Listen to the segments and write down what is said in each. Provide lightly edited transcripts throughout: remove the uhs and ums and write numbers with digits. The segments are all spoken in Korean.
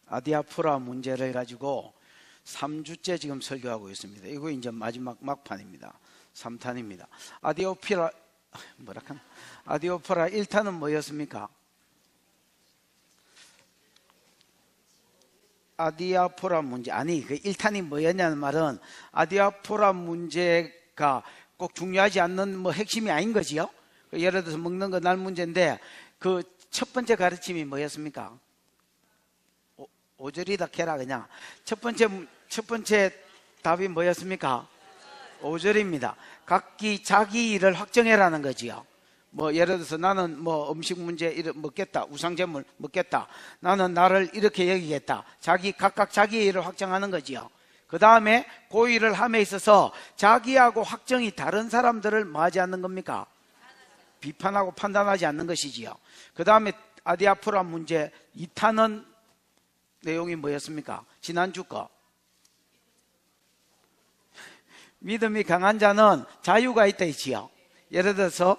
아디아포라 문제를 가지고 3주째 지금 설교하고 있습니다. 이거 이제 마지막 막판입니다. 3탄입니다. 아디아포라 1탄은 뭐였습니까? 아디아포라 문제. 아니, 그 1탄이 뭐였냐는 말은 아디아포라 문제가 꼭 중요하지 않는 뭐 핵심이 아닌 거지요. 예를 들어서 먹는 거 날 문제인데 그 첫 번째 가르침이 뭐였습니까? 5절이다 캐라 그냥. 첫 번째 답이 뭐였습니까? 5절입니다. 각기 자기 일을 확정해라는 거지요. 뭐 예를 들어서 나는 뭐 음식 문제 먹겠다, 우상제물 먹겠다, 나는 나를 이렇게 여기겠다. 각각 자기 일을 확정하는 거지요. 그 다음에 그 일을 함에 있어서 자기하고 확정이 다른 사람들을 뭐하지 않는 겁니까? 비판하고 판단하지 않는 것이지요. 그 다음에 아디아포라 문제 2탄은 내용이 뭐였습니까? 지난주 거. 믿음이 강한 자는 자유가 있다 했지요. 예를 들어서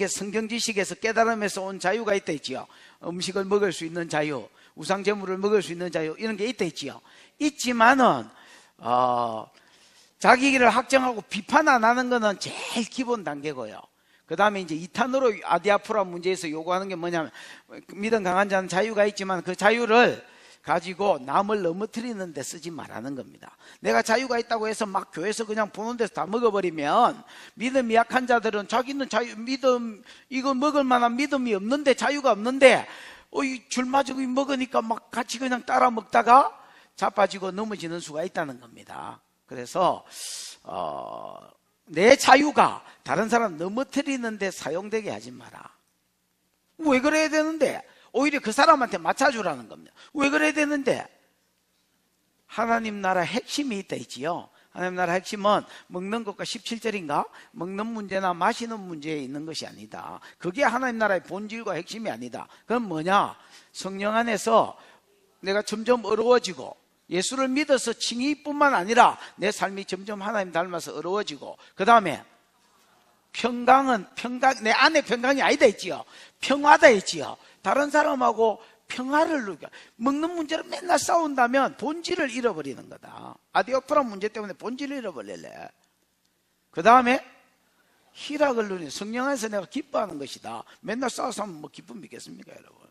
성경 지식에서 깨달음에서 온 자유가 있다 했지요. 음식을 먹을 수 있는 자유, 우상제물을 먹을 수 있는 자유, 이런 게 있다 했지요. 있지만은 자기 길을 확정하고 비판 안 하는 거는 제일 기본 단계고요. 그 다음에 이제 2탄으로 아디아포라 문제에서 요구하는 게 뭐냐면, 믿음 강한 자는 자유가 있지만 그 자유를 가지고 남을 넘어뜨리는 데 쓰지 말라는 겁니다. 내가 자유가 있다고 해서 막 교회에서 그냥 보는 데서 다 먹어버리면, 믿음이 약한 자들은 자기는 이거 먹을 만한 믿음이 없는데, 자유가 없는데 이 줄마지고 먹으니까 막 같이 그냥 따라 먹다가 자빠지고 넘어지는 수가 있다는 겁니다. 그래서 내 자유가 다른 사람 넘어뜨리는 데 사용되게 하지 마라. 왜 그래야 되는데? 오히려 그 사람한테 맞춰주라는 겁니다. 왜 그래야 되는데? 하나님 나라 핵심이 있다 했지요. 하나님 나라 핵심은 먹는 것과 17절인가? 먹는 문제나 마시는 문제에 있는 것이 아니다. 그게 하나님 나라의 본질과 핵심이 아니다. 그건 뭐냐? 성령 안에서 내가 점점 어려워지고, 예수를 믿어서 칭의뿐만 아니라 내 삶이 점점 하나님 닮아서 어려워지고, 그 다음에 평강, 내 안에 평강이 아니다 했지요. 평화다 했지요. 다른 사람하고 평화를 누려. 먹는 문제로 맨날 싸운다면 본질을 잃어버리는 거다. 아디아포라 문제 때문에 본질을 잃어버릴래. 그 다음에 희락을 누리는, 성령 안에서 내가 기뻐하는 것이다. 맨날 싸워서 하면 뭐 기쁨 믿겠습니까, 여러분?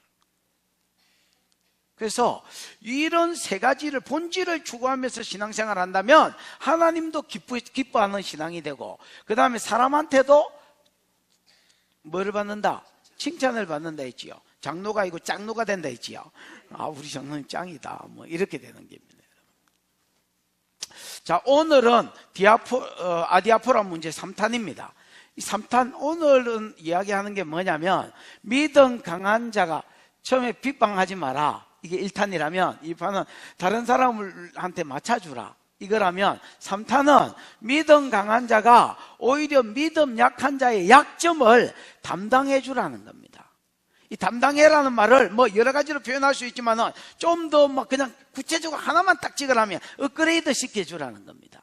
그래서 이런 세 가지를, 본질을 추구하면서 신앙생활을 한다면 하나님도 기뻐하는 신앙이 되고, 그 다음에 사람한테도 뭐를 받는다? 칭찬을 받는다 했지요. 장로가 아니고 짱로가 된다 했지요. 우리 장로님 짱이다, 뭐 이렇게 되는 겁니다. 자, 오늘은 아디아포라 문제 3탄입니다. 이 3탄, 오늘은 이야기하는 게 뭐냐면, 믿음 강한 자가 처음에 비방하지 마라, 이게 1탄이라면 2탄은 다른 사람한테 맞춰주라, 이거라면 3탄은 믿음 강한 자가 오히려 믿음 약한 자의 약점을 담당해 주라는 겁니다. 이 담당해라는 말을 뭐 여러 가지로 표현할 수 있지만은 좀 더 막 그냥 구체적으로 하나만 딱 찍으라면 업그레이드 시켜주라는 겁니다.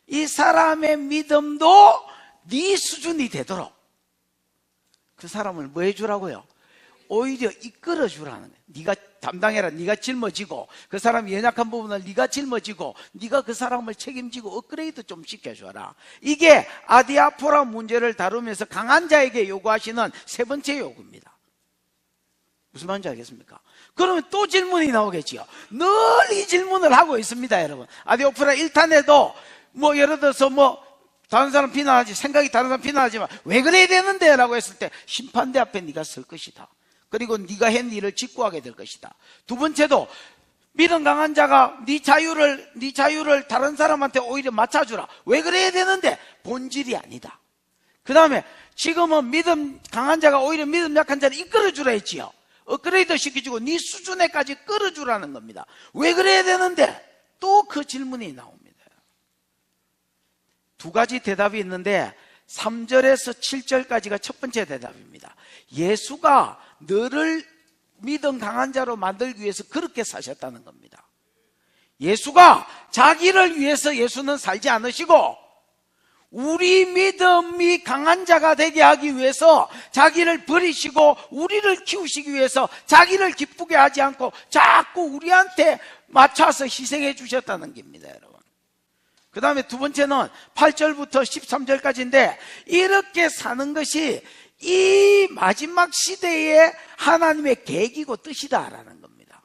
이 사람의 믿음도 네 수준이 되도록 그 사람을 뭐 해주라고요? 오히려 이끌어 주라는 거예요. 네가 담당해라. 네가 짊어지고, 그 사람이 연약한 부분을 네가 짊어지고, 네가 그 사람을 책임지고 업그레이드 좀 시켜줘라. 이게 아디아포라 문제를 다루면서 강한 자에게 요구하시는 세 번째 요구입니다. 무슨 말인지 알겠습니까? 그러면 또 질문이 나오겠지요. 늘 이 질문을 하고 있습니다, 여러분. 아디아포라 1탄에도 뭐 예를 들어서 뭐 다른 사람 비난하지, 생각이 다른 사람 비난하지만 왜 그래야 되는데? 라고 했을 때 심판대 앞에 네가 설 것이다. 그리고 네가 한 일을 직구하게 될 것이다. 두 번째도 믿음 강한 자가 네 자유를 다른 사람한테 오히려 맞춰주라. 왜 그래야 되는데? 본질이 아니다. 그 다음에 지금은 믿음 강한 자가 오히려 믿음 약한 자를 이끌어주라 했지요. 업그레이드 시켜주고 네 수준에까지 끌어주라는 겁니다. 왜 그래야 되는데? 또 그 질문이 나옵니다. 두 가지 대답이 있는데 3절에서 7절까지가 첫 번째 대답입니다. 예수가 너를 믿음 강한 자로 만들기 위해서 그렇게 사셨다는 겁니다. 예수가 자기를 위해서 예수는 살지 않으시고 우리 믿음이 강한 자가 되게 하기 위해서 자기를 버리시고 우리를 키우시기 위해서 자기를 기쁘게 하지 않고 자꾸 우리한테 맞춰서 희생해 주셨다는 겁니다, 여러분. 그 다음에 두 번째는 8절부터 13절까지인데, 이렇게 사는 것이 이 마지막 시대에 하나님의 계획이고 뜻이다라는 겁니다.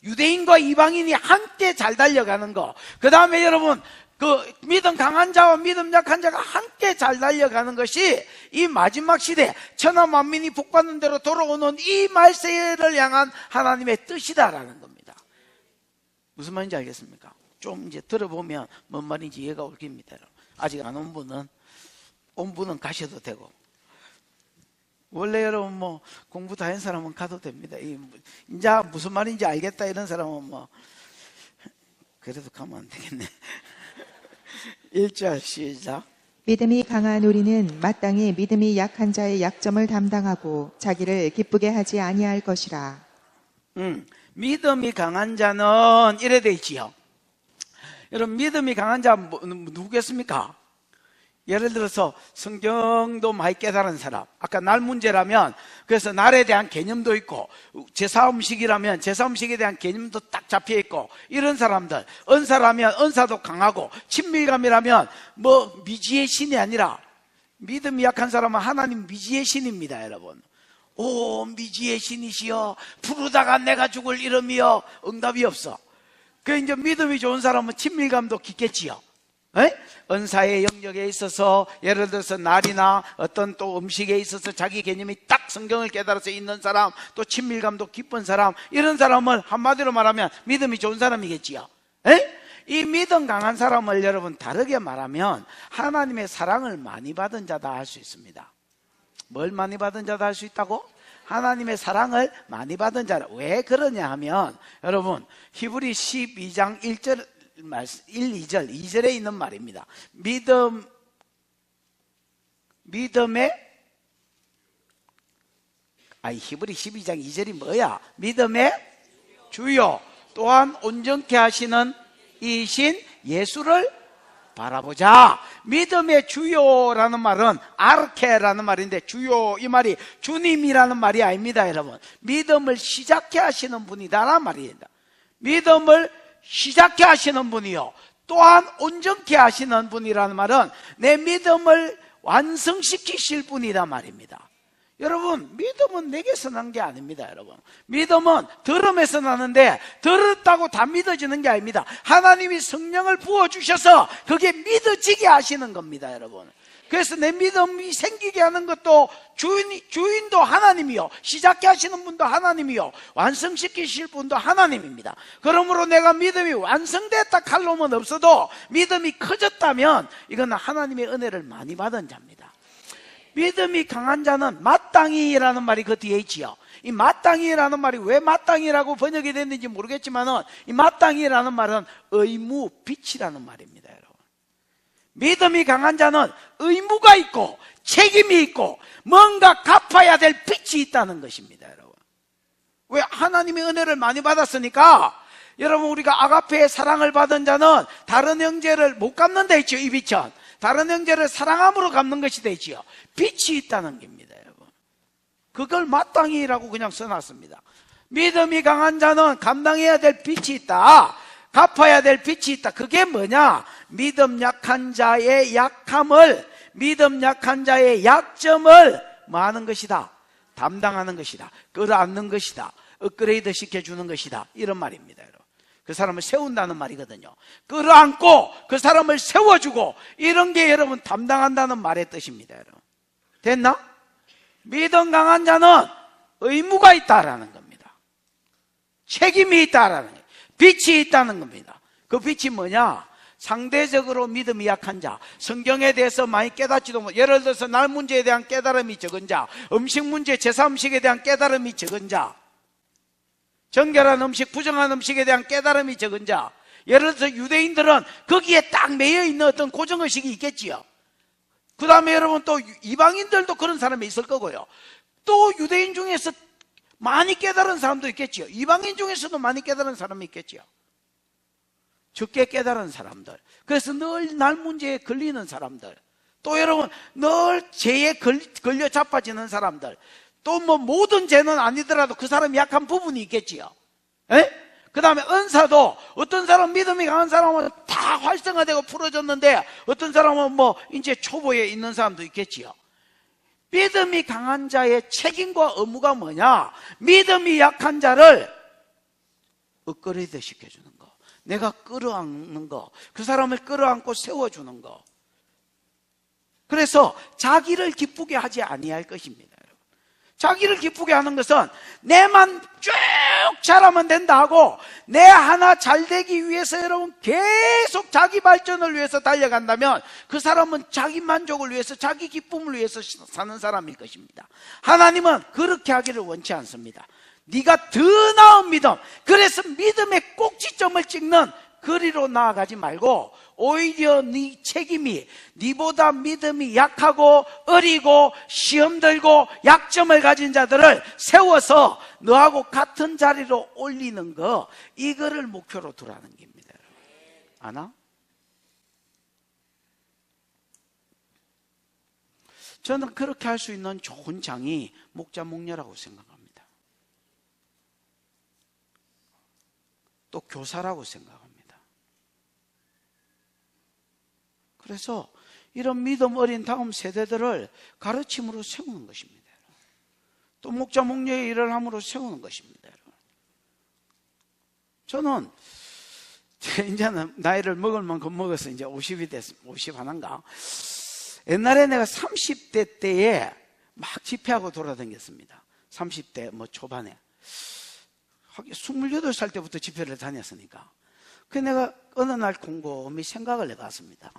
유대인과 이방인이 함께 잘 달려가는 거. 그 다음에 여러분, 그 믿음 강한 자와 믿음 약한 자가 함께 잘 달려가는 것이 이 마지막 시대 천하 만민이 복받는 대로 돌아오는 이 말세를 향한 하나님의 뜻이다라는 겁니다. 무슨 말인지 알겠습니까? 좀 이제 들어보면 뭔 말인지 이해가 올 겁니다. 아직 안 온 분은 가셔도 되고, 원래 여러분 뭐 공부 다 한 사람은 가도 됩니다. 이제 무슨 말인지 알겠다 이런 사람은 뭐 그래도 가면 안 되겠네. 1절 시작. 믿음이 강한 우리는 마땅히 믿음이 약한 자의 약점을 담당하고 자기를 기쁘게 하지 아니할 것이라. 믿음이 강한 자는 이래 돼 있지요. 여러분, 믿음이 강한 자 누구겠습니까? 예를 들어서 성경도 많이 깨달은 사람, 아까 날 문제라면 그래서 날에 대한 개념도 있고, 제사 음식이라면 제사 음식에 대한 개념도 딱 잡혀 있고, 이런 사람들, 은사라면 은사도 강하고, 친밀감이라면 뭐 미지의 신이 아니라, 믿음이 약한 사람은 하나님 미지의 신입니다, 여러분. 오, 미지의 신이시여, 부르다가 내가 죽을 이름이여. 응답이 없어. 그 이제 믿음이 좋은 사람은 친밀감도 깊겠지요. 에? 은사의 영역에 있어서, 예를 들어서 날이나 어떤 또 음식에 있어서 자기 개념이 딱 성경을 깨달아서 있는 사람, 또 친밀감도 깊은 사람, 이런 사람은 한마디로 말하면 믿음이 좋은 사람이겠지요. 에? 이 믿음 강한 사람을 여러분 다르게 말하면 하나님의 사랑을 많이 받은 자다 할 수 있습니다. 뭘 많이 받은 자다 할 수 있다고? 하나님의 사랑을 많이 받은 자라. 왜 그러냐 하면, 여러분 히브리 12장 1절 말씀 1, 2절, 2절에 있는 말입니다. 히브리 12장 2절이 뭐야? 믿음의 주요 또한 온전케 하시는 이신 예수를 바라보자. 믿음의 주요라는 말은 아르케라는 말인데, 주요 이 말이 주님이라는 말이 아닙니다, 여러분. 믿음을 시작케 하시는 분이다라는 말입니다. 믿음을 시작케 하시는 분이요, 또한 온전케 하시는 분이라는 말은 내 믿음을 완성시키실 분이란 말입니다. 여러분, 믿음은 내게서 난 게 아닙니다, 여러분. 믿음은 들음에서 나는데, 들었다고 다 믿어지는 게 아닙니다. 하나님이 성령을 부어주셔서 그게 믿어지게 하시는 겁니다, 여러분. 그래서 내 믿음이 생기게 하는 것도 주인도 하나님이요, 시작케 하시는 분도 하나님이요, 완성시키실 분도 하나님입니다. 그러므로 내가 믿음이 완성됐다 할 놈은 없어도 믿음이 커졌다면 이건 하나님의 은혜를 많이 받은 자입니다. 믿음이 강한 자는 마땅히라는 말이 그 뒤에 있지요. 이 마땅히라는 말이 왜 마땅히라고 번역이 됐는지 모르겠지만은, 이 마땅히라는 말은 의무, 빚이라는 말입니다, 여러분. 믿음이 강한 자는 의무가 있고 책임이 있고 뭔가 갚아야 될 빚이 있다는 것입니다, 여러분. 왜? 하나님의 은혜를 많이 받았으니까. 여러분, 우리가 아가페의 사랑을 받은 자는 다른 형제를 못 갚는 데 있죠, 이 빚은. 다른 형제를 사랑함으로 갚는 것이 되지요. 빚이 있다는 겁니다, 여러분. 그걸 마땅히라고 그냥 써놨습니다. 믿음이 강한 자는 감당해야 될 빚이 있다, 갚아야 될 빚이 있다. 그게 뭐냐? 믿음 약한 자의 약함을, 믿음 약한 자의 약점을 뭐 하는 것이다? 담당하는 것이다, 끌어안는 것이다, 업그레이드 시켜주는 것이다, 이런 말입니다, 여러분. 그 사람을 세운다는 말이거든요. 끌어안고 그 사람을 세워주고, 이런 게 여러분 담당한다는 말의 뜻입니다, 여러분. 됐나? 믿음 강한 자는 의무가 있다라는 겁니다. 책임이 있다라는 거예요. 빚이 있다는 겁니다. 그 빚이 뭐냐? 상대적으로 믿음이 약한 자, 성경에 대해서 많이 깨닫지도 못, 예를 들어서 날 문제에 대한 깨달음이 적은 자, 음식 문제, 제사 음식에 대한 깨달음이 적은 자, 정결한 음식, 부정한 음식에 대한 깨달음이 적은 자, 예를 들어서 유대인들은 거기에 딱 매여 있는 어떤 고정의식이 있겠지요. 그 다음에 여러분 또 이방인들도 그런 사람이 있을 거고요. 또 유대인 중에서 많이 깨달은 사람도 있겠지요. 이방인 중에서도 많이 깨달은 사람이 있겠지요. 적게 깨달은 사람들, 그래서 늘 날 문제에 걸리는 사람들, 또 여러분, 늘 죄에 걸려 자빠지는 사람들, 또 뭐 모든 죄는 아니더라도 그 사람이 약한 부분이 있겠지요. 그 다음에 은사도 어떤 사람, 믿음이 강한 사람은 다 활성화되고 풀어졌는데 어떤 사람은 뭐 이제 초보에 있는 사람도 있겠지요. 믿음이 강한 자의 책임과 의무가 뭐냐? 믿음이 약한 자를 업그레이드 시켜주는 거, 내가 끌어안는 거, 그 사람을 끌어안고 세워주는 거. 그래서 자기를 기쁘게 하지 아니할 것입니다. 자기를 기쁘게 하는 것은 내만 쭉 잘하면 된다 하고 내 하나 잘 되기 위해서 여러분 계속 자기 발전을 위해서 달려간다면 그 사람은 자기 만족을 위해서, 자기 기쁨을 위해서 사는 사람일 것입니다. 하나님은 그렇게 하기를 원치 않습니다. 네가 더 나은 믿음, 그래서 믿음의 꼭지점을 찍는 거리로 나아가지 말고 오히려 네 책임이 네보다 믿음이 약하고 어리고 시험 들고 약점을 가진 자들을 세워서 너하고 같은 자리로 올리는 거, 이거를 목표로 두라는 겁니다. 아나? 저는 그렇게 할 수 있는 좋은 장이 목자 목녀라고 생각합니다. 또 교사라고 생각합니다. 그래서 이런 믿음 어린 다음 세대들을 가르침으로 세우는 것입니다. 또 목자 목녀의 일을 함으로 세우는 것입니다. 저는 이제는 나이를 먹을 만큼 먹어서 이제 50이 됐, 50 하나인가. 옛날에 내가 30대 때에 막 집회하고 돌아다녔습니다. 30대 뭐 초반에 28살 때부터 집회를 다녔으니까. 그 내가 어느 날 곰곰이 생각을 해봤습니다.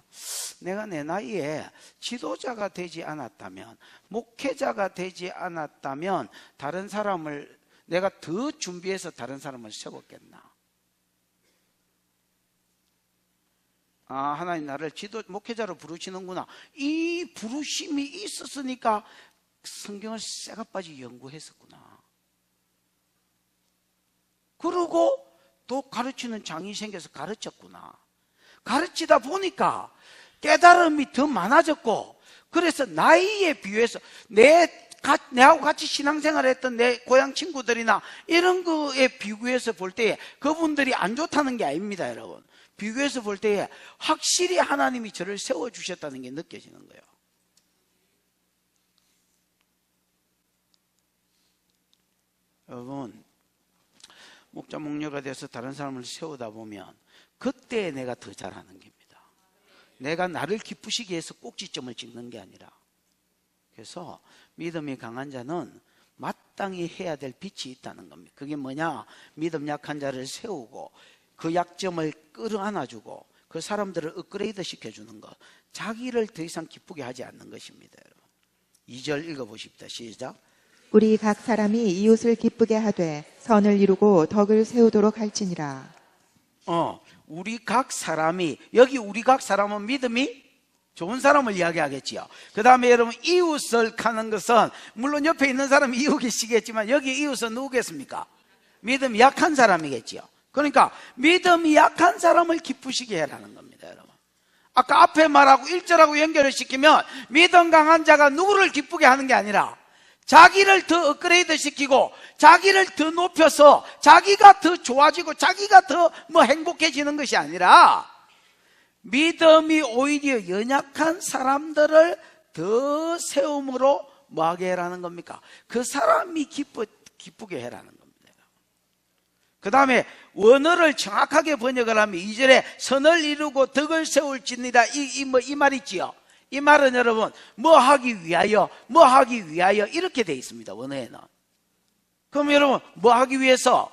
내가 내 나이에 지도자가 되지 않았다면, 목회자가 되지 않았다면 다른 사람을 내가 더 준비해서 다른 사람을 세웠겠나? 아, 하나님 나를 목회자로 부르시는구나. 이 부르심이 있었으니까 성경을 쇠가빠지 연구했었구나. 그러고 또 가르치는 장이 생겨서 가르쳤구나. 가르치다 보니까 깨달음이 더 많아졌고, 그래서 나이에 비해서 내하고 같이 신앙생활을 했던 내 고향 친구들이나 이런 거에 비교해서 볼 때에 그분들이 안 좋다는 게 아닙니다, 여러분. 비교해서 볼 때에 확실히 하나님이 저를 세워주셨다는 게 느껴지는 거예요. 여러분, 목자 목녀가 돼서 다른 사람을 세우다 보면 그때 내가 더 잘하는 겁니다. 내가 나를 기쁘시게 해서 꼭지점을 찍는 게 아니라. 그래서 믿음이 강한 자는 마땅히 해야 될 빛이 있다는 겁니다. 그게 뭐냐? 믿음 약한 자를 세우고 그 약점을 끌어안아주고 그 사람들을 업그레이드 시켜주는 것, 자기를 더 이상 기쁘게 하지 않는 것입니다. 2절 읽어보십시다. 시작. 우리 각 사람이 이웃을 기쁘게 하되 선을 이루고 덕을 세우도록 할지니라. 우리 각 사람이, 여기 우리 각 사람은 믿음이 좋은 사람을 이야기하겠지요. 그 다음에 여러분, 이웃을 하는 것은 물론 옆에 있는 사람이 이웃이시겠지만 여기 이웃은 누구겠습니까? 믿음이 약한 사람이겠지요. 그러니까 믿음이 약한 사람을 기쁘시게 해라는 겁니다, 여러분. 아까 앞에 말하고 1절하고 연결을 시키면 믿음 강한 자가 누구를 기쁘게 하는 게 아니라 자기를 더 업그레이드 시키고 자기를 더 높여서 자기가 더 좋아지고 자기가 더 뭐 행복해지는 것이 아니라 믿음이 오히려 연약한 사람들을 더 세움으로 뭐하게 해라는 겁니까? 그 사람이 기쁘게 해라는 겁니다. 그 다음에 원어를 정확하게 번역을 하면 2절에 선을 이루고 덕을 세울지니라 이 말 있지요. 이 말은 여러분 뭐 하기 위하여 이렇게 돼 있습니다. 원어에는. 그럼 여러분 뭐 하기 위해서?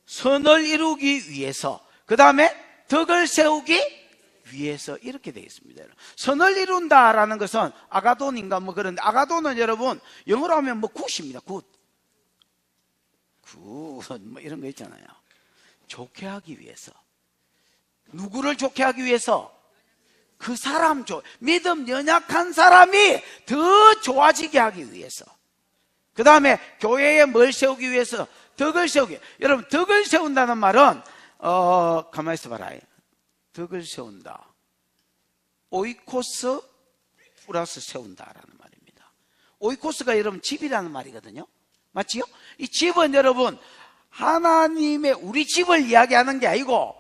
선을 이루기 위해서, 그 다음에 덕을 세우기 위해서 이렇게 돼 있습니다. 선을 이룬다라는 것은 아가돈인가 뭐 그런데, 아가돈은 여러분 영어로 하면 뭐 굿입니다. 굿 뭐 이런 거 있잖아요. 좋게 하기 위해서. 누구를 좋게 하기 위해서? 그 사람, 믿음 연약한 사람이 더 좋아지게 하기 위해서. 그 다음에 교회에 뭘 세우기 위해서? 덕을 세우기. 여러분, 덕을 세운다는 말은 가만히 있어 봐라. 덕을 세운다. 오이코스 플러스 세운다라는 말입니다. 오이코스가 여러분 집이라는 말이거든요. 맞지요? 이 집은 여러분 하나님의 우리 집을 이야기하는 게 아니고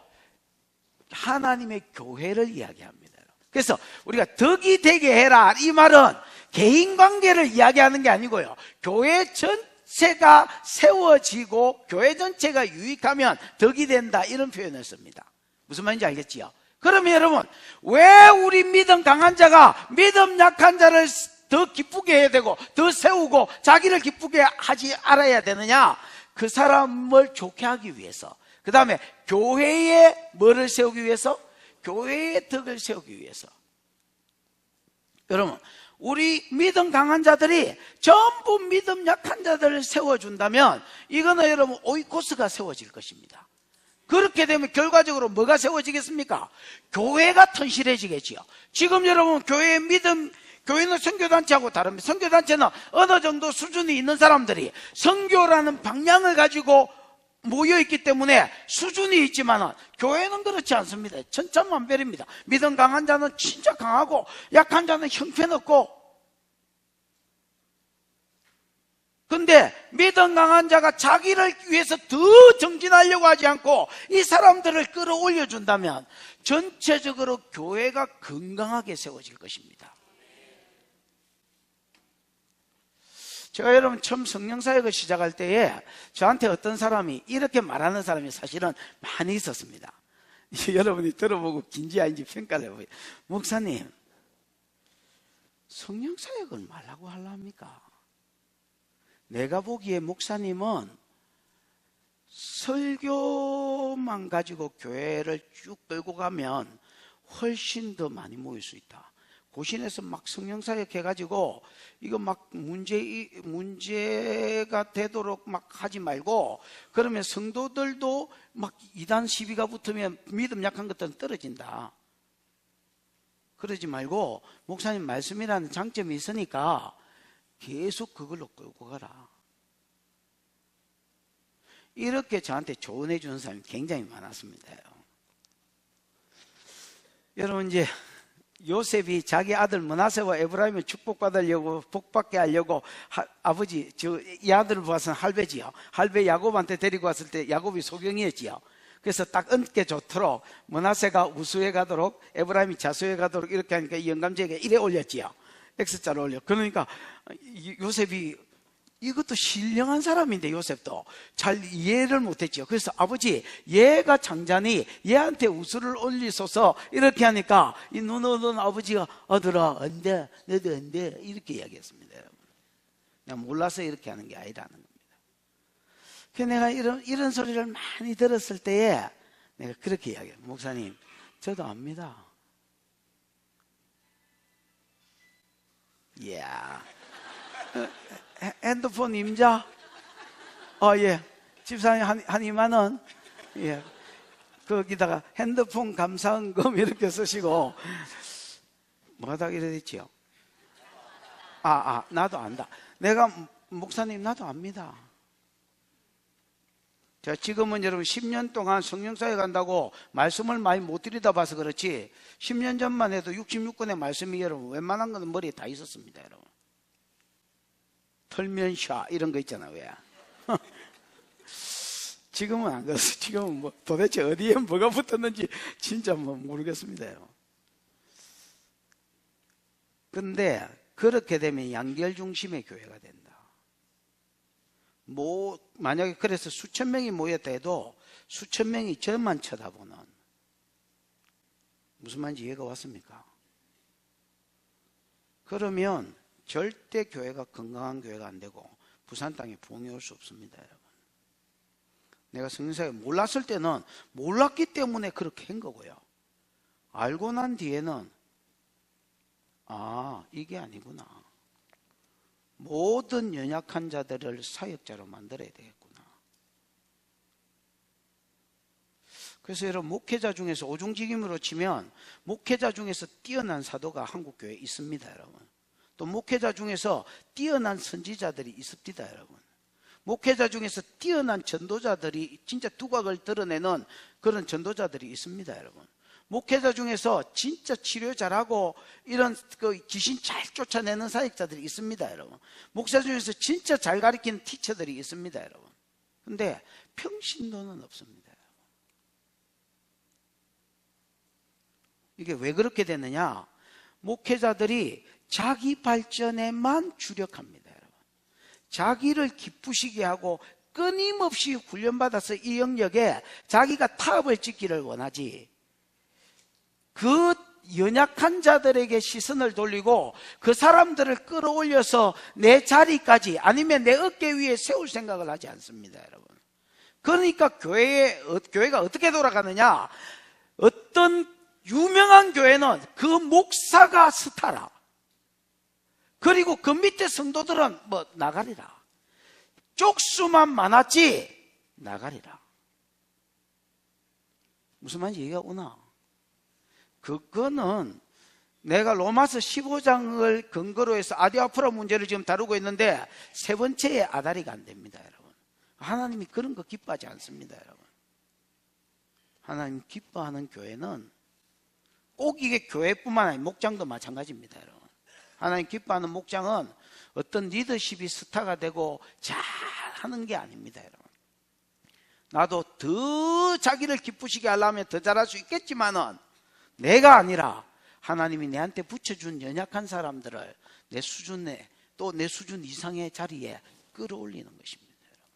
하나님의 교회를 이야기합니다. 그래서 우리가 덕이 되게 해라 이 말은 개인 관계를 이야기하는 게 아니고요, 교회 전체가 세워지고 교회 전체가 유익하면 덕이 된다 이런 표현을 씁니다. 무슨 말인지 알겠지요? 그러면 여러분 왜 우리 믿음 강한 자가 믿음 약한 자를 더 기쁘게 해야 되고 더 세우고 자기를 기쁘게 하지 알아야 되느냐? 그 사람을 좋게 하기 위해서, 그 다음에 교회에 뭐를 세우기 위해서? 교회의 덕을 세우기 위해서. 여러분 우리 믿음 강한 자들이 전부 믿음 약한 자들을 세워준다면 이거는 여러분 오이코스가 세워질 것입니다. 그렇게 되면 결과적으로 뭐가 세워지겠습니까? 교회가 튼실해지겠지요. 지금 여러분 교회의 믿음, 교회는 선교단체하고 다릅니다. 선교단체는 어느 정도 수준이 있는 사람들이 선교라는 방향을 가지고 모여있기 때문에 수준이 있지만 교회는 그렇지 않습니다. 천차만별입니다. 믿음 강한 자는 진짜 강하고 약한 자는 형편없고. 근데 믿음 강한 자가 자기를 위해서 더 정진하려고 하지 않고 이 사람들을 끌어올려 준다면 전체적으로 교회가 건강하게 세워질 것입니다. 제가 여러분 처음 성령사역을 시작할 때에 저한테 어떤 사람이 이렇게 말하는 사람이 사실은 많이 있었습니다. 여러분이 들어보고 긴지 아닌지 평가를 해보세요. 목사님, 성령사역을 말라고 하려합니까? 내가 보기에 목사님은 설교만 가지고 교회를 쭉 끌고 가면 훨씬 더 많이 모일 수 있다. 고신에서 막 성령사역 해가지고 이거 막 문제가 되도록 막 하지 말고, 그러면 성도들도 막 이단 시비가 붙으면 믿음 약한 것들은 떨어진다. 그러지 말고 목사님 말씀이라는 장점이 있으니까 계속 그걸로 끌고 가라. 이렇게 저한테 조언해 주는 사람이 굉장히 많았습니다. 여러분 이제 요셉이 자기 아들 므낫세와 에브라임을 축복받으려고 복받게 하려고 아버지 이 아들을 보아서는 할배지요. 할배 야곱한테 데리고 왔을 때 야곱이 소경이었지요. 그래서 딱 얹게 좋도록 므낫세가 우수에 가도록 에브라임이 자수에 가도록 이렇게 하니까 이 영감제에게 1에 올렸지요. X자를 올려. 그러니까 요셉이 이것도 신령한 사람인데 요셉도 잘 이해를 못했죠. 그래서 아버지 얘가 장자니 얘한테 우수를 올리소서 이렇게 하니까 이 눈 오는 아버지가 아들아 안돼, 너도 안돼 이렇게 이야기했습니다. 여러분, 그냥 몰라서 이렇게 하는 게 아니라는 겁니다. 그래서 내가 이런 소리를 많이 들었을 때에 내가 그렇게 이야기해요. 목사님 저도 압니다. 이야, 핸드폰 임자? 예. 집사님 한 2만 원? 예. 거기다가 핸드폰 감사헌금 이렇게 쓰시고, 뭐하다 이래 됐지요? 나도 안다. 내가, 목사님, 나도 압니다. 자, 지금은 여러분 10년 동안 성령사역 간다고 말씀을 많이 못 들여다봐서 그렇지, 10년 전만 해도 66권의 말씀이 여러분 웬만한 거는 머리에 다 있었습니다. 여러분 털면샤 이런 거 있잖아요. 왜? 지금은 안 그렇습니다. 지금은 뭐 도대체 어디에 뭐가 붙었는지 진짜 뭐 모르겠습니다. 근데 그렇게 되면 양결 중심의 교회가 된다. 만약에 그래서 수천 명이 모였다 해도 수천 명이 저만 쳐다보는, 무슨 말인지 이해가 왔습니까? 그러면 절대 교회가 건강한 교회가 안 되고 부산 땅에 부흥이 올 수 없습니다. 여러분, 내가 성령사역 몰랐을 때는 몰랐기 때문에 그렇게 한 거고요, 알고 난 뒤에는 이게 아니구나, 모든 연약한 자들을 사역자로 만들어야 되겠구나. 그래서 여러분 목회자 중에서 오중직임으로 치면 목회자 중에서 뛰어난 사도가 한국교회에 있습니다. 여러분, 또 목회자 중에서 뛰어난 선지자들이 있습니다. 여러분, 목회자 중에서 뛰어난 전도자들이 진짜 두각을 드러내는 그런 전도자들이 있습니다. 여러분, 목회자 중에서 진짜 치료 잘하고 이런 그 귀신 잘 쫓아내는 사역자들이 있습니다, 여러분. 목사 중에서 진짜 잘 가르치는 티처들이 있습니다, 여러분. 근데 평신도는 없습니다. 이게 왜 그렇게 되느냐? 목회자들이 자기 발전에만 주력합니다, 여러분. 자기를 기쁘시게 하고 끊임없이 훈련받아서 이 영역에 자기가 탑을 찍기를 원하지, 그 연약한 자들에게 시선을 돌리고 그 사람들을 끌어올려서 내 자리까지 아니면 내 어깨 위에 세울 생각을 하지 않습니다, 여러분. 그러니까 교회가 어떻게 돌아가느냐? 어떤 유명한 교회는 그 목사가 스타라. 그리고 그 밑에 성도들은 뭐 나가리라. 쪽수만 많았지 나가리라. 무슨 말인지 이해가 오나? 그거는 내가 로마서 15장을 근거로 해서 아디아포라 문제를 지금 다루고 있는데 세 번째의 아다리가 안 됩니다, 여러분. 하나님이 그런 거 기뻐하지 않습니다, 여러분. 하나님 기뻐하는 교회는 꼭 이게 교회뿐만 아니라 목장도 마찬가지입니다, 여러분. 하나님 기뻐하는 목장은 어떤 리더십이 스타가 되고 잘하는 게 아닙니다, 여러분. 나도 더 자기를 기쁘시게 하려면 더 잘할 수 있겠지만은 내가 아니라 하나님이 내한테 붙여준 연약한 사람들을 내 수준에 또 내 수준 이상의 자리에 끌어올리는 것입니다, 여러분.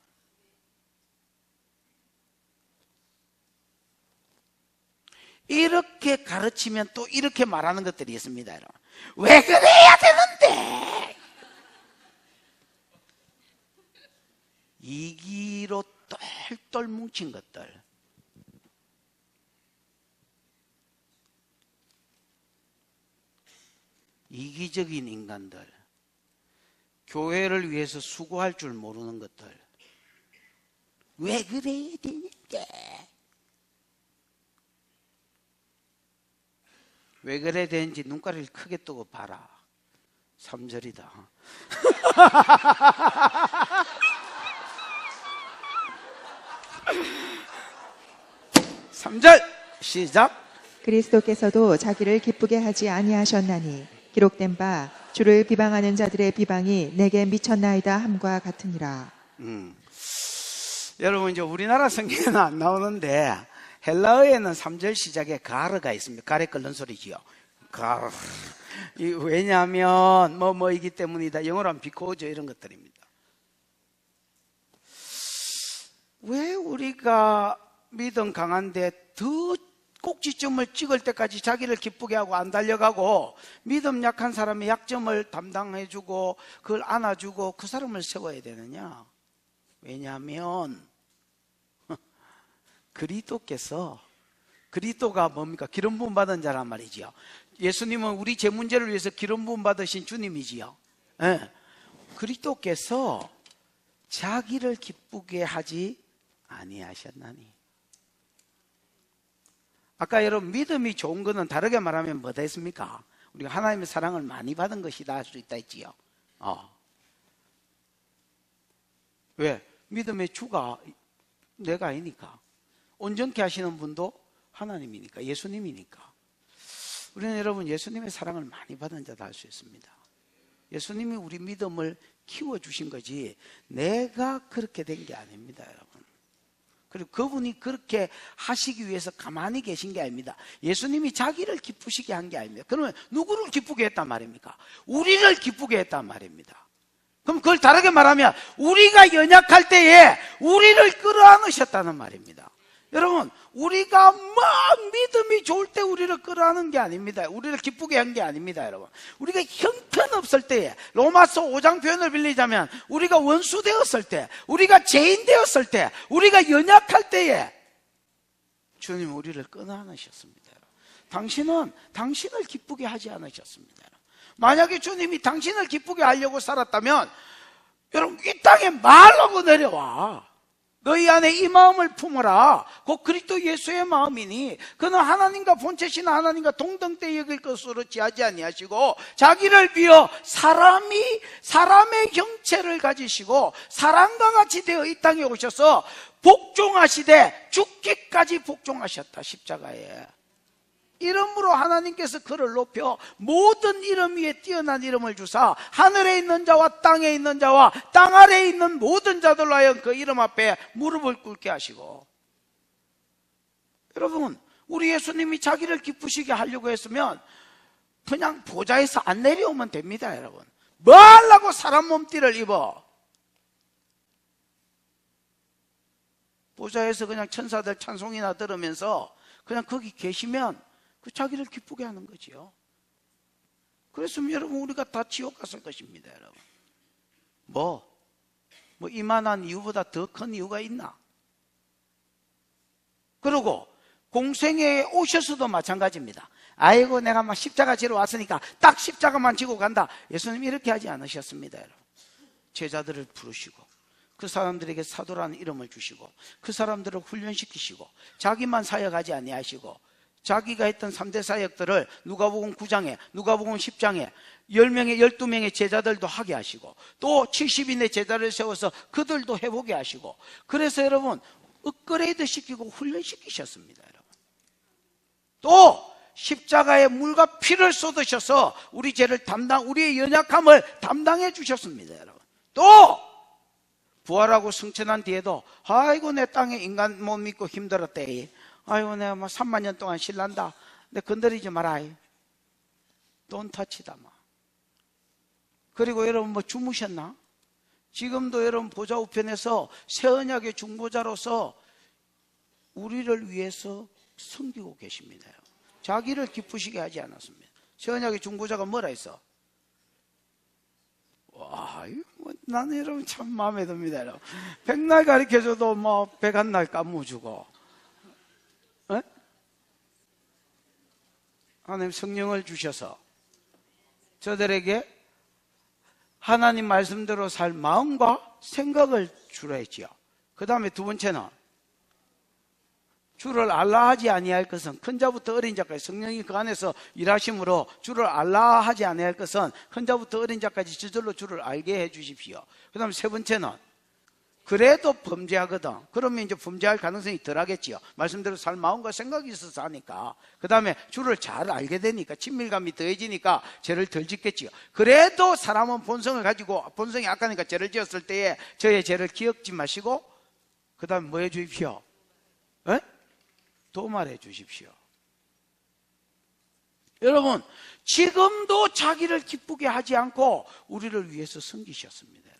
이렇게 가르치면 또 이렇게 말하는 것들이 있습니다, 여러분. 왜 그래야 되는데? 이기로 똘똘 뭉친 것들, 이기적인 인간들, 교회를 위해서 수고할 줄 모르는 것들, 왜 그래야 되는데? 왜 그래야 되는지 눈가리를 크게 뜨고 봐라. 3절이다. 3절 시작. 그리스도께서도 자기를 기쁘게 하지 아니하셨나니 기록된 바 주를 비방하는 자들의 비방이 내게 미쳤나이다 함과 같으니라. 여러분, 이제 우리나라 성경에는 안 나오는데 헬라어에는 3절 시작에 가르가 있습니다. 가래 끓는 소리지요. 가르. 왜냐하면 뭐이기 때문이다. 영어로 하면 because 이런 것들입니다. 왜 우리가 믿음 강한데 더 꼭지점을 찍을 때까지 자기를 기쁘게 하고 안 달려가고 믿음 약한 사람의 약점을 담당해주고 그걸 안아주고 그 사람을 세워야 되느냐? 왜냐하면 그리스도가 뭡니까? 기름 부음 받은 자란 말이지요. 예수님은 우리 제 문제를 위해서 기름 부음 받으신 주님이지요. 네. 그리스도께서 자기를 기쁘게 하지 아니하셨나니. 아까 여러분 믿음이 좋은 거는 다르게 말하면 뭐다 했습니까? 우리가 하나님의 사랑을 많이 받은 것이다 할 수 있다 했지요. 왜? 믿음의 주가 내가 아니니까. 온전케 하시는 분도 하나님이니까, 예수님이니까. 우리는 여러분 예수님의 사랑을 많이 받은 자다 할 수 있습니다. 예수님이 우리 믿음을 키워주신 거지 내가 그렇게 된 게 아닙니다, 여러분. 그리고 그분이 그렇게 하시기 위해서 가만히 계신 게 아닙니다. 예수님이 자기를 기쁘시게 한 게 아닙니다. 그러면 누구를 기쁘게 했단 말입니까? 우리를 기쁘게 했단 말입니다. 그럼 그걸 다르게 말하면 우리가 연약할 때에 우리를 끌어안으셨다는 말입니다. 여러분, 우리가 믿음이 좋을 때 우리를 끌어안은 게 아닙니다. 우리를 기쁘게 한 게 아닙니다, 여러분. 우리가 형편없을 때에, 로마서 5장 표현을 빌리자면 우리가 원수 되었을 때, 우리가 죄인 되었을 때, 우리가 연약할 때에 주님이 우리를 끌어안으셨습니다. 당신은 당신을 기쁘게 하지 않으셨습니다. 만약에 주님이 당신을 기쁘게 하려고 살았다면 여러분, 이 땅에 말하고 내려와. 너희 안에 이 마음을 품어라. 곧 그리스도 예수의 마음이니 그는 하나님과 본체신 하나님과 동등대 여길 것으로 지하지 아니하시고 자기를 비어 사람의 형체를 가지시고 사람과 같이 되어 이 땅에 오셔서 복종하시되 죽기까지 복종하셨다. 십자가에. 이름으로 하나님께서 그를 높여 모든 이름 위에 뛰어난 이름을 주사 하늘에 있는 자와 땅에 있는 자와 땅 아래에 있는 모든 자들로 하여 그 이름 앞에 무릎을 꿇게 하시고. 여러분, 우리 예수님이 자기를 기쁘시게 하려고 했으면 그냥 보좌에서 안 내려오면 됩니다. 여러분, 뭐 하려고 사람 몸띠를 입어? 보좌에서 그냥 천사들 찬송이나 들으면서 그냥 거기 계시면 그 자기를 기쁘게 하는 거지요. 그랬으면 여러분, 우리가 다 지옥 갔을 것입니다. 여러분, 뭐 이만한 이유보다 더 큰 이유가 있나? 그리고 공생애에 오셔서도 마찬가지입니다. 아이고, 내가 막 십자가 지러 왔으니까 딱 십자가만 지고 간다. 예수님 이렇게 하지 않으셨습니다. 여러분, 제자들을 부르시고 그 사람들에게 사도라는 이름을 주시고 그 사람들을 훈련시키시고 자기만 사역하지 아니하시고 자기가 했던 3대 사역들을 누가복음 9장에 누가복음 10장에 10명의 12명의 제자들도 하게 하시고 또 70인의 제자를 세워서 그들도 해보게 하시고, 그래서 여러분 업그레이드 시키고 훈련시키셨습니다. 여러분, 또 십자가에 물과 피를 쏟으셔서 우리 죄를 우리의 연약함을 담당해 주셨습니다. 여러분, 또 부활하고 승천한 뒤에도 아이고, 내 땅에 인간 못 믿고 힘들었대. 아이고, 내가 뭐 3만 년 동안 신난다. 내 건드리지 마라. Don't touch them. 그리고 여러분, 뭐 주무셨나? 지금도 여러분 보좌 우편에서 새 언약의 중보자로서 우리를 위해서 섬기고 계십니다. 자기를 기쁘시게 하지 않았습니다. 새 언약의 중보자가 뭐라 했어? 와, 나는 여러분 참 마음에 듭니다. 여러분, 백날 가르쳐줘도 뭐 101날 까무주고, 하나님 성령을 주셔서 저들에게 하나님 말씀대로 살 마음과 생각을 주라 했지요. 그 다음에 두 번째는 주를 알라하지 아니할 것은 큰 자부터 어린 자까지, 성령이 그 안에서 일하심으로 주를 알라하지 아니할 것은 큰 자부터 어린 자까지 저절로 주를 알게 해 주십시오. 그 다음에 세 번째는 그래도 범죄하거든. 그러면 이제 범죄할 가능성이 덜 하겠지요. 말씀대로 살 마음과 생각이 있어서 하니까. 그 다음에 주를 잘 알게 되니까 친밀감이 더해지니까 죄를 덜 짓겠지요. 그래도 사람은 본성을 가지고 본성이 악하니까 죄를 지었을 때에 저의 죄를 기억지 마시고 그 다음에 뭐 해 주십시오? 도말해 주십시오. 여러분, 지금도 자기를 기쁘게 하지 않고 우리를 위해서 섬기셨습니다.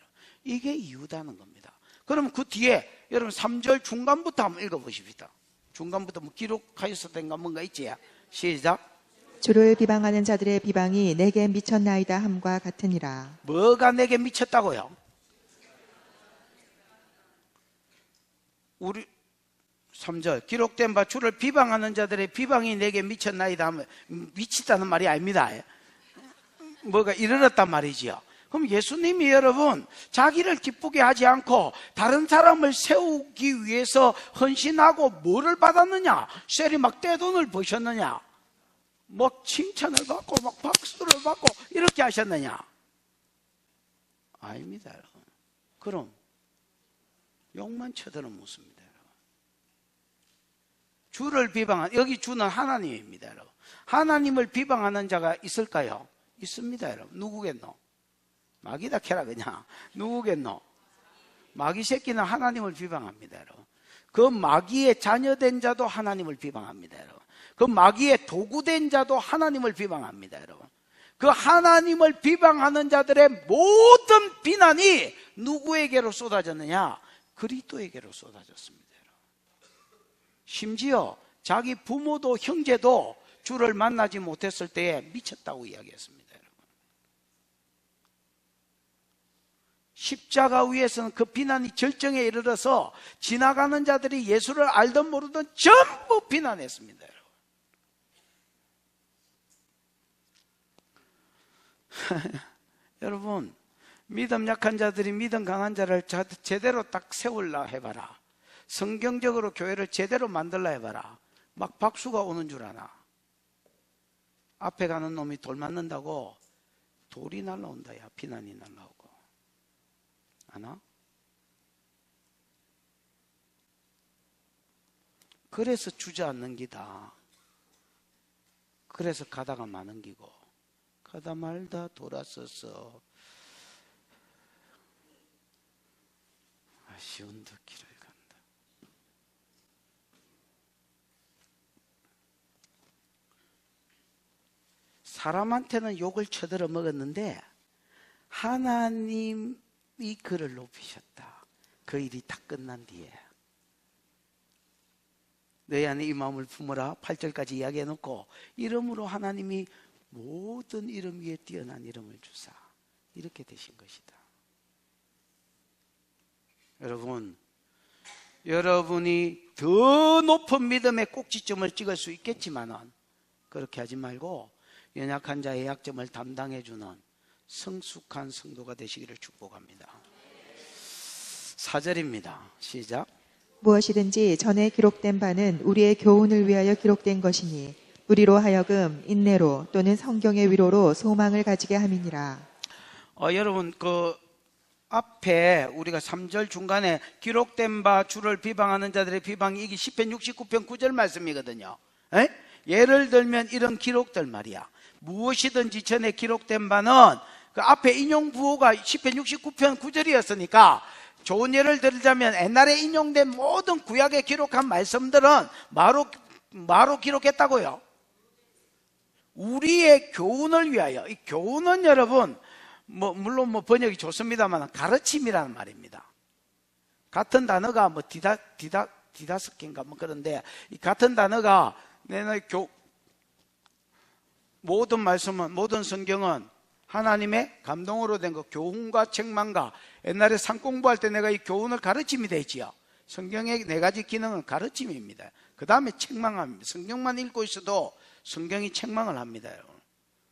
이게 이유다는 겁니다. 그럼 그 뒤에 여러분 3절 중간부터 한번 읽어보십시다. 중간부터 뭐 기록하였었던가 뭔가 있지? 시작. 주를 비방하는 자들의 비방이 내게 미쳤나이다 함과 같으니라. 뭐가 내게 미쳤다고요? 우리 3절 기록된 바 주를 비방하는 자들의 비방이 내게 미쳤나이다 하면 미치다는 말이 아닙니다. 뭐가 이르렀단 말이지요. 그럼 예수님이 여러분 자기를 기쁘게 하지 않고 다른 사람을 세우기 위해서 헌신하고 뭐를 받았느냐? 셀이 막 떼돈을 버셨느냐? 막 칭찬을 받고 막 박수를 받고 이렇게 하셨느냐? 아닙니다. 여러분. 그럼 욕만 쳐들어 묻습니다. 여러분. 주를 비방한, 여기 주는 하나님입니다. 여러분. 하나님을 비방하는 자가 있을까요? 있습니다. 여러분. 누구겠노? 마귀다 캐라 그냥. 누구겠노? 마귀 새끼는 하나님을 비방합니다. 여러분. 그 마귀의 자녀된 자도 하나님을 비방합니다. 여러분. 그 마귀의 도구된 자도 하나님을 비방합니다. 여러분. 그 하나님을 비방하는 자들의 모든 비난이 누구에게로 쏟아졌느냐? 그리스도에게로 쏟아졌습니다. 여러분. 심지어 자기 부모도 형제도 주를 만나지 못했을 때에 미쳤다고 이야기했습니다. 십자가 위에서는 그 비난이 절정에 이르러서 지나가는 자들이 예수를 알든 모르든 전부 비난했습니다. 여러분, 믿음 약한 자들이 믿음 강한 자를 제대로 딱 세울라 해봐라. 성경적으로 교회를 제대로 만들라 해봐라. 막 박수가 오는 줄 아나? 앞에 가는 놈이 돌 맞는다고 돌이 날라온다. 야, 비난이 날라오고. 아나? 그래서 주저앉는 기다. 그래서 가다가 마는 기고, 가다 말다 돌아서서 아쉬운 듯 길을 간다. 사람한테는 욕을 쳐들어 먹었는데 하나님이 그를 높이셨다. 그 일이 다 끝난 뒤에 너희 안에 이 마음을 품어라 8절까지 이야기해 놓고, 이름으로 하나님이 모든 이름 위에 뛰어난 이름을 주사 이렇게 되신 것이다. 여러분, 여러분이 더 높은 믿음의 꼭지점을 찍을 수 있겠지만은 그렇게 하지 말고 연약한 자의 약점을 담당해주는 성숙한 성도가 되시기를 축복합니다. 4절입니다. 시작. 무엇이든지 전에 기록된 바는 우리의 교훈을 위하여 기록된 것이니 우리로 하여금 인내로 또는 성경의 위로로 소망을 가지게 함이니라. 여러분, 그 앞에 우리가 3절 중간에 기록된 바 주를 비방하는 자들의 비방이 이게 시편 69편 9절 말씀이거든요. 에? 예를 들면 이런 기록들 말이야. 무엇이든지 전에 기록된 바는, 그 앞에 인용 부호가 시편 69편 9절이었으니까 좋은 예를 들자면 옛날에 인용된 모든 구약에 기록한 말씀들은 마로 기록했다고요. 우리의 교훈을 위하여. 이 교훈은 여러분 물론 번역이 좋습니다만 가르침이라는 말입니다. 같은 단어가 디다스케인가 그런데 이 같은 단어가 모든 말씀은, 모든 성경은 하나님의 감동으로 된 거, 교훈과 책망과, 옛날에 상 공부할 때 내가 이 교훈을 가르침이 되지요. 성경의 4가지 기능은 가르침입니다. 그 다음에 책망합니다. 성경만 읽고 있어도 성경이 책망을 합니다, 여러분.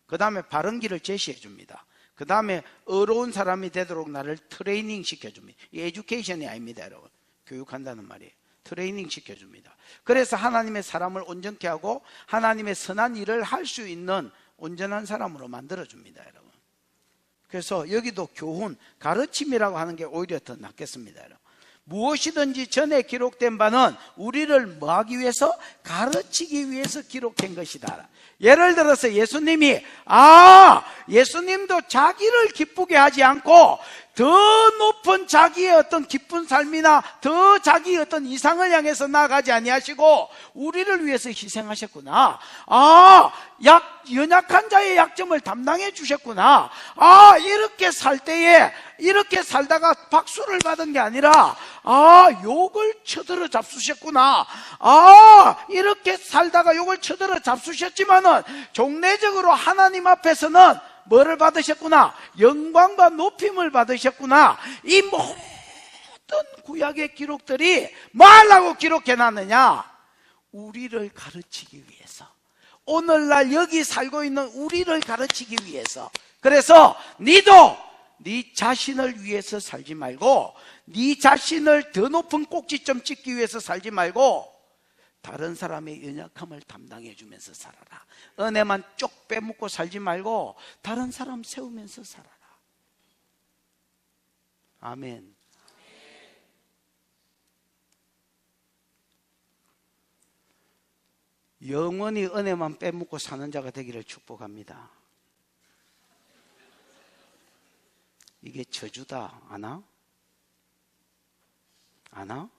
그 다음에 바른 길을 제시해 줍니다. 그 다음에 의로운 사람이 되도록 나를 트레이닝 시켜줍니다. 이 에듀케이션이 아닙니다, 여러분. 교육한다는 말이에요. 트레이닝 시켜줍니다. 그래서 하나님의 사람을 온전케 하고 하나님의 선한 일을 할 수 있는 온전한 사람으로 만들어줍니다, 여러분. 그래서 여기도 교훈, 가르침이라고 하는 게 오히려 더 낫겠습니다, 여러분. 무엇이든지 전에 기록된 바는 우리를 뭐 하기 위해서? 가르치기 위해서 기록된 것이다. 예를 들어서 예수님도 자기를 기쁘게 하지 않고 더 높은 자기의 어떤 기쁜 삶이나 더 자기의 어떤 이상을 향해서 나아가지 아니하시고 우리를 위해서 희생하셨구나. 연약한 자의 약점을 담당해 주셨구나. 이렇게 살 때에 이렇게 살다가 박수를 받은 게 아니라 욕을 쳐들어 잡수셨구나. 이렇게 살다가 욕을 쳐들어 잡수셨지만은 종례적으로 하나님 앞에서는 뭐를 받으셨구나? 영광과 높임을 받으셨구나. 이 모든 구약의 기록들이 뭐 하려고 기록해놨느냐? 우리를 가르치기 위해서, 오늘날 여기 살고 있는 우리를 가르치기 위해서. 그래서 니도 네 자신을 위해서 살지 말고, 네 자신을 더 높은 꼭지점 찍기 위해서 살지 말고 다른 사람의 연약함을 담당해 주면서 살아라. 은혜만 쪽 빼먹고 살지 말고 다른 사람 세우면서 살아라. 아멘. 영원히 은혜만 빼먹고 사는 자가 되기를 축복합니다. 이게 저주다. 아나? 아나?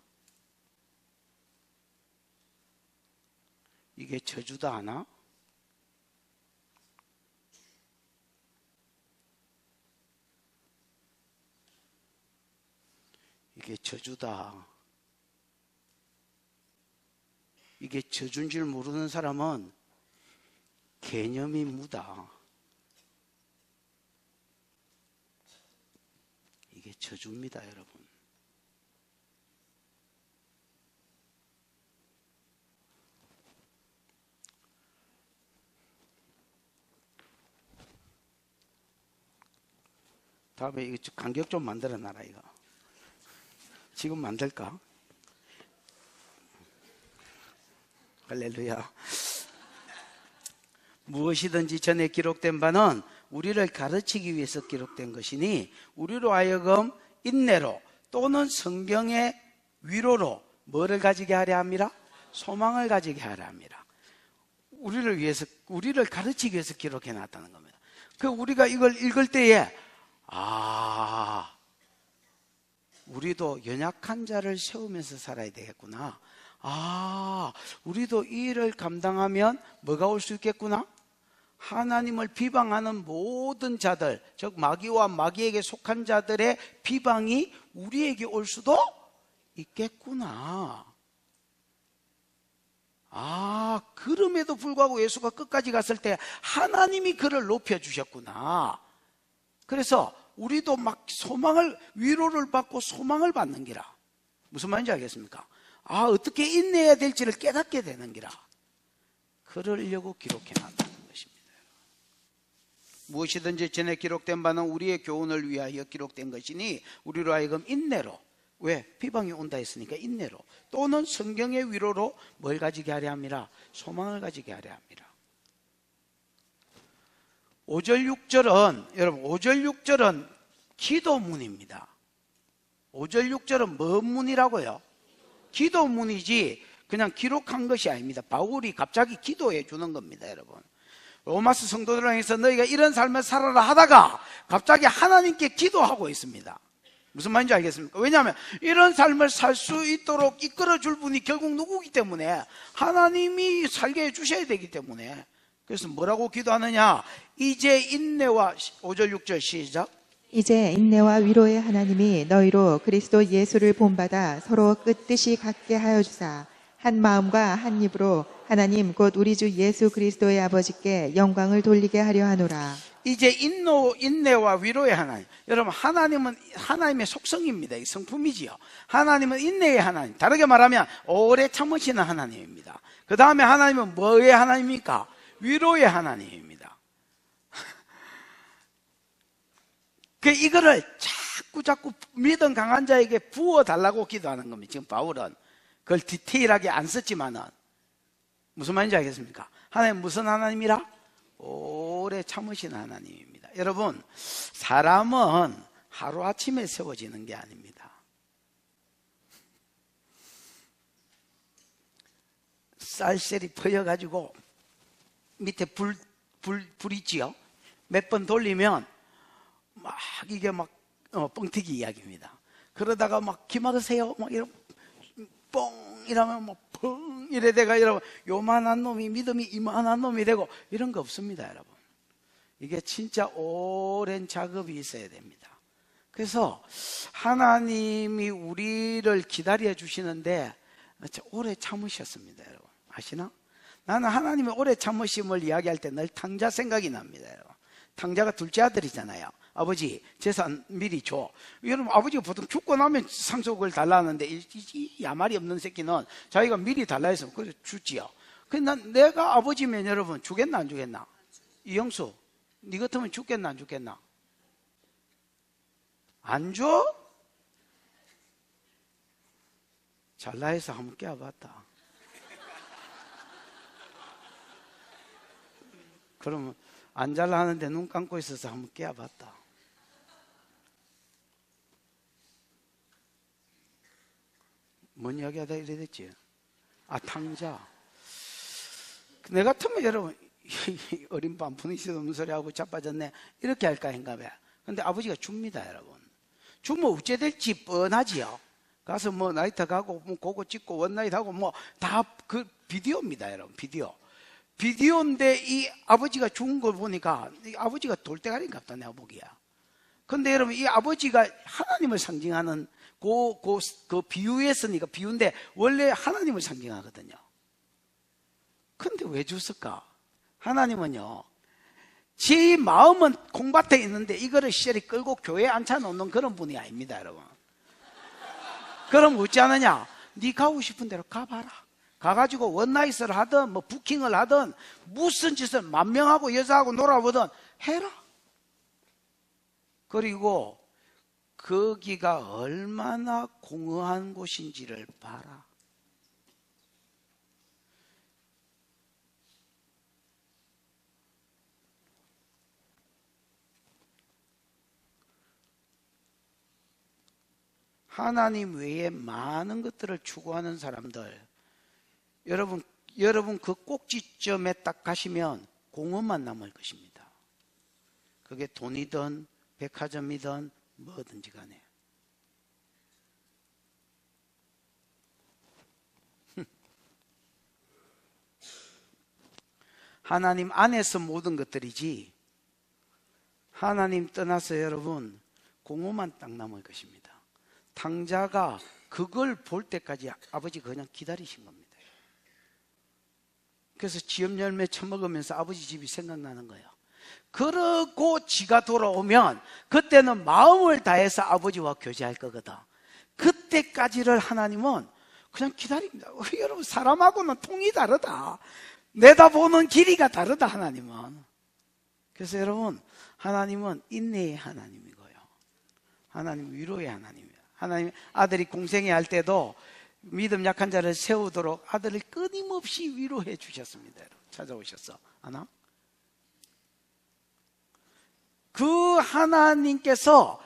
이게 저주다. 아나? 이게 저주다. 이게 저주인 줄 모르는 사람은 개념이 무다. 이게 저주입니다, 여러분. 다음에 이거 간격 좀 만들어 놔라, 이거. 지금 만들까? 할렐루야. 무엇이든지 전에 기록된 바는 우리를 가르치기 위해서 기록된 것이니 우리로 하여금 인내로 또는 성경의 위로로 뭐를 가지게 하려 합니다? 소망을 가지게 하려 합니다. 우리를 위해서, 우리를 가르치기 위해서 기록해 놨다는 겁니다. 그 우리가 이걸 읽을 때에 우리도 연약한 자를 세우면서 살아야 되겠구나. 우리도 이 일을 감당하면 뭐가 올 수 있겠구나. 하나님을 비방하는 모든 자들, 즉 마귀와 마귀에게 속한 자들의 비방이 우리에게 올 수도 있겠구나. 그럼에도 불구하고 예수가 끝까지 갔을 때 하나님이 그를 높여주셨구나. 그래서 우리도 막 위로를 받고 소망을 받는 기라. 무슨 말인지 알겠습니까? 어떻게 인내해야 될지를 깨닫게 되는 기라. 그러려고 기록해 놨다는 것입니다. 무엇이든지 전에 기록된 바는 우리의 교훈을 위하여 기록된 것이니 우리로 하여금 인내로, 왜? 비방이 온다 했으니까 인내로, 또는 성경의 위로로 뭘 가지게 하려 함이라? 소망을 가지게 하려 함이라. 5절 6절은 여러분 5절 6절은 기도문입니다. 5절 6절은 뭔 문이라고요? 기도문이지 그냥 기록한 것이 아닙니다. 바울이 갑자기 기도해 주는 겁니다. 여러분, 로마서 성도들을 향해서 너희가 이런 삶을 살아라 하다가 갑자기 하나님께 기도하고 있습니다. 무슨 말인지 알겠습니까? 왜냐하면 이런 삶을 살 수 있도록 이끌어 줄 분이 결국 누구기 때문에 하나님이 살게 해주셔야 되기 때문에. 그래서 뭐라고 기도하느냐? 이제 인내와 5절 6절 시작. 이제 인내와 위로의 하나님이 너희로 그리스도 예수를 본받아 서로 끄뜻이 같게 하여 주사 한 마음과 한 입으로 하나님 곧 우리 주 예수 그리스도의 아버지께 영광을 돌리게 하려 하노라. 이제 인내와 위로의 하나님. 여러분, 하나님은 하나님의 속성입니다. 이 성품이지요. 하나님은 인내의 하나님, 다르게 말하면 오래 참으시는 하나님입니다. 그 다음에 하나님은 뭐의 하나님입니까? 위로의 하나님입니다. 이거를 자꾸 믿음 강한 자에게 부어달라고 기도하는 겁니다. 지금 바울은 그걸 디테일하게 안 썼지만은 무슨 말인지 알겠습니까? 하나님 무슨 하나님이라? 오래 참으시는 하나님입니다. 여러분, 사람은 하루아침에 세워지는 게 아닙니다. 쌀셀이 퍼여가지고 밑에 불 있지요? 몇 번 돌리면 막 이게 막 뻥튀기 이야기입니다. 그러다가 막 기막으세요 막 이러면 뻥 이러면 막 뻥 이래 돼가 여러분, 요만한 놈이 믿음이 이만한 놈이 되고 이런 거 없습니다. 여러분, 이게 진짜 오랜 작업이 있어야 됩니다. 그래서 하나님이 우리를 기다려 주시는데 오래 참으셨습니다. 여러분, 아시나? 나는 하나님의 오래 참으심을 이야기할 때 늘 탕자 생각이 납니다. 여러분, 탕자가 둘째 아들이잖아요. 아버지 재산 미리 줘. 여러분, 아버지가 보통 죽고 나면 상속을 달라는데 이 야말이 없는 새끼는 자기가 미리 달라 해서 그래서 주지요. 근데 내가 아버지면 여러분 주겠나 안 주겠나? 이영수, 네 같으면 죽겠나 안 죽겠나? 안 줘? 잘라 해서 한번 깨워봤다. 그러면 안 잘라 하는데 눈 감고 있어서 한번 깨워봤다. 뭔 이야기 하다 이래 됐지? 탕자. 내 같으면 여러분, 어린 반푼이 없는 소리하고 자빠졌네, 이렇게 할까 했가봐요. 근데 아버지가 줍니다. 여러분, 주면 어째 될지 뻔하지요. 가서 뭐 나이트 가고 뭐 그거 찍고 원나잇 하고 뭐 다 그 비디오입니다. 여러분, 비디오인데 이 아버지가 준 걸 보니까 이 아버지가 돌대가리 같다 내가 보기야. 근데 여러분, 이 아버지가 하나님을 상징하는 그 비유했으니까 비유인데 원래 하나님을 상징하거든요. 근데 왜 줬을까? 하나님은요, 제 마음은 콩밭에 있는데 이거를 시절이 끌고 교회에 앉혀놓는 그런 분이 아닙니다. 여러분, 그럼 어찌 하느냐? 네 가고 싶은 대로 가봐라. 가가지고 원나잇을 하든 뭐 부킹을 하든 무슨 짓을 만명하고 여자하고 놀아보든 해라. 그리고 거기가 얼마나 공허한 곳인지를 봐라. 하나님 외에 많은 것들을 추구하는 사람들, 여러분 여러분 그 꼭지점에 딱 가시면 공허만 남을 것입니다. 그게 돈이든 백화점이든 뭐든지 간에. 하나님 안에서 모든 것들이지 하나님 떠나서 여러분 공허만 딱 남을 것입니다. 탕자가 그걸 볼 때까지 아버지가 그냥 기다리신 겁니다. 그래서 지엽 열매 처먹으면서 아버지 집이 생각나는 거예요. 그러고 지가 돌아오면 그때는 마음을 다해서 아버지와 교제할 거거든. 그때까지를 하나님은 그냥 기다립니다. 여러분 사람하고는 통이 다르다. 내다보는 길이가 다르다 하나님은. 그래서 여러분 하나님은 인내의 하나님이고요. 하나님 위로의 하나님이에요. 하나님 아들이 공생애 할 때도 믿음 약한 자를 세우도록 아들을 끊임없이 위로해 주셨습니다. 여러분. 찾아오셨어? 아나? 그 하나님께서